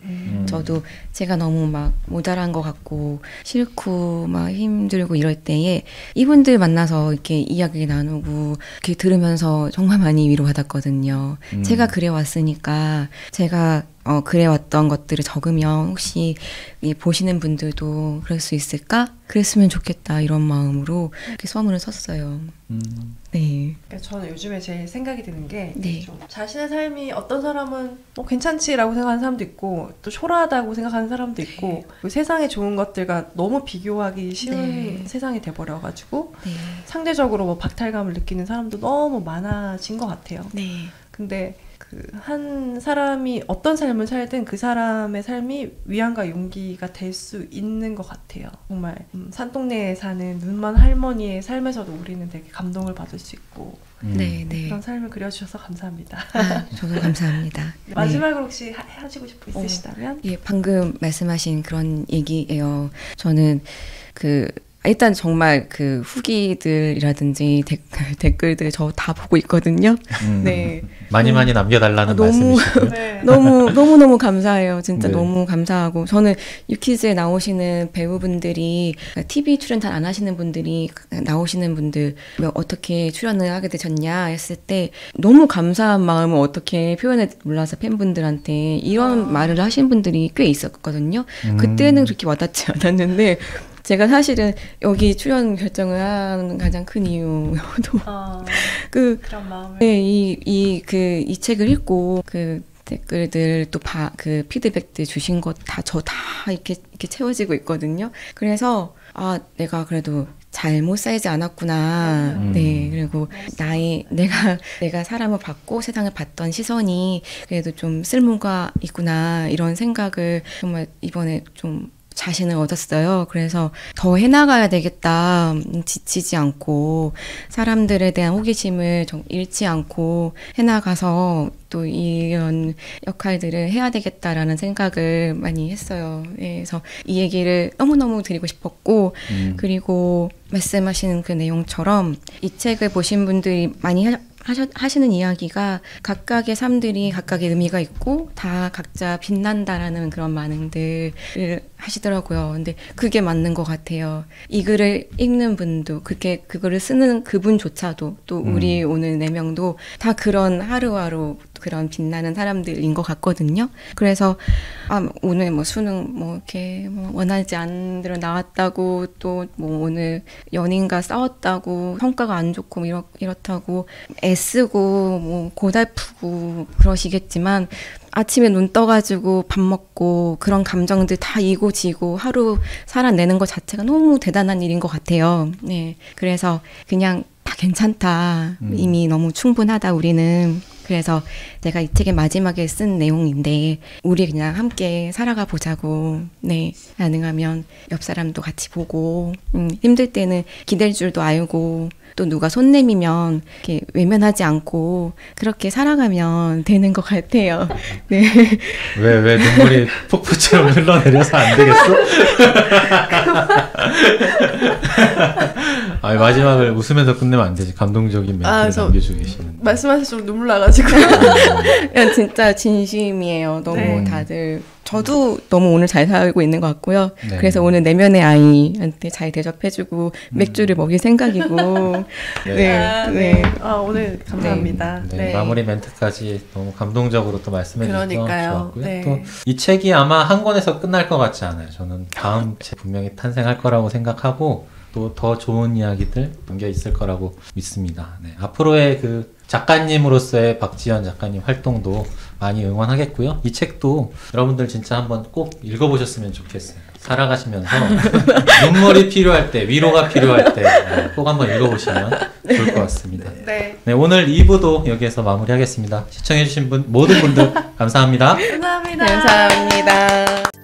저도 제가 너무 막 모자란 것 같고 싫고 막 힘들고 이럴 때에 이분들 만나서 이렇게 이야기 나누고 이렇게 들으면서 정말 많이 위로받았거든요. 제가 그래왔으니까 제가 그래왔던 것들을 적으면 혹시 보시는 분들도 그럴 수 있을까? 그랬으면 좋겠다 이런 마음으로 이렇게 서문을 썼어요. 네. 그러니까 저는 요즘에 제일 생각이 드는 게 네. 좀 자신의 삶이 어떤 사람은 괜찮지라고 생각하는 사람도 있고 또 초라하다고 생각하는 사람도 있고 그 세상에 좋은 것들과 너무 비교하기 쉬운 네. 세상이 돼버려가지고 네. 상대적으로 뭐 박탈감을 느끼는 사람도 너무 많아진 것 같아요. 네. 근데 한 사람이 어떤 삶을 살든 그 사람의 삶이 위안과 용기가 될 수 있는 것 같아요. 정말 산동네에 사는 눈먼 할머니의 삶에서도 우리는 되게 감동을 받을 수 있고 네. 그런 삶을 그려주셔서 감사합니다. 저도 감사합니다. 네. 마지막으로 혹시 하시고 싶은 거 있으시다면? 예, 방금 말씀하신 그런 얘기예요. 저는 일단 정말 그 후기들이라든지 댓글들 저 다 보고 있거든요. 네. 많이 남겨달라는 너무, 말씀이시고요. 네. 너무 감사해요. 진짜 네. 너무 감사하고 저는 유키즈에 나오시는 배우분들이 TV 출연 잘 안 하시는 분들이 나오시는 분들 어떻게 출연을 하게 되셨냐 했을 때 너무 감사한 마음을 어떻게 표현해 몰라서 팬분들한테 이런 말을 하신 분들이 꽤 있었거든요. 그때는 그렇게 와닿지 않았는데 제가 사실은 여기 출연 결정을 한 가장 큰 이유도 그런 마음을 이 책을 읽고 댓글들 또 피드백들 주신 것 저 다 이렇게 채워지고 있거든요. 그래서 내가 그래도 잘못 살지 않았구나. 네, 그리고 내가 사람을 봤고 세상을 봤던 시선이 그래도 좀 쓸모가 있구나 이런 생각을 정말 이번에 좀 자신을 얻었어요. 그래서 더 해나가야 되겠다. 지치지 않고 사람들에 대한 호기심을 잃지 않고 해나가서 또 이런 역할들을 해야 되겠다라는 생각을 많이 했어요. 네, 그래서 이 얘기를 너무너무 드리고 싶었고 그리고 말씀하시는 그 내용처럼 이 책을 보신 분들이 많이 하시는 이야기가 각각의 삶들이 각각의 의미가 있고 다 각자 빛난다라는 그런 반응들을 하시더라고요. 근데 그게 맞는 것 같아요. 이 글을 읽는 분도 그거를 쓰는 그분조차도 또 우리 오늘 4명도 다 그런 하루하루 그런 빛나는 사람들인 것 같거든요. 그래서 오늘 수능 이렇게 원하지 않는 대로 나왔다고 또 오늘 연인과 싸웠다고 성과가 안 좋고 이렇다고 애쓰고 고달프고 그러시겠지만 아침에 눈 떠가지고 밥 먹고 그런 감정들 다 이고 지고 하루 살아내는 것 자체가 너무 대단한 일인 것 같아요. 네, 그래서 그냥 다 괜찮다. 이미 너무 충분하다 우리는. 그래서 제가 이 책의 마지막에 쓴 내용인데 우리 그냥 함께 살아가 보자고. 네, 가능하면 옆 사람도 같이 보고 힘들 때는 기댈 줄도 알고 또 누가 손 내미면 이렇게 외면하지 않고 그렇게 살아가면 되는 것 같아요. 네. 왜 눈물이 폭포처럼 흘러내려서 안 되겠어? 아, 마지막을 웃으면서 끝내면 안 되지. 감동적인 멘트를 남겨주고 계시는. 말씀하셔서 좀 눈물 나가지고. 진짜 진심이에요. 너무 네. 다들. 저도 너무 오늘 잘 살고 있는 것 같고요. 네. 그래서 오늘 내면의 아이한테 잘 대접해주고 맥주를 먹일 생각이고. 네. 오늘 감사합니다. 네, 마무리 멘트까지 너무 감동적으로 또 말씀해 주셔서 그러니까요. 좋았고요. 네. 또 이 책이 아마 한 권에서 끝날 것 같지 않아요. 저는 다음 책 분명히 탄생할 거라고 생각하고 또 더 좋은 이야기들 담겨 있을 거라고 믿습니다. 네, 앞으로의 그 작가님으로서의 박지연 작가님 활동도 많이 응원하겠고요. 이 책도 여러분들 진짜 한번 꼭 읽어보셨으면 좋겠어요. 살아가시면서 눈물이 필요할 때, 위로가 필요할 때 꼭 한번 읽어보시면 좋을 것 같습니다. 네. 네, 오늘 2부도 여기에서 마무리하겠습니다. 시청해주신 모든 분들 감사합니다. 감사합니다. 감사합니다.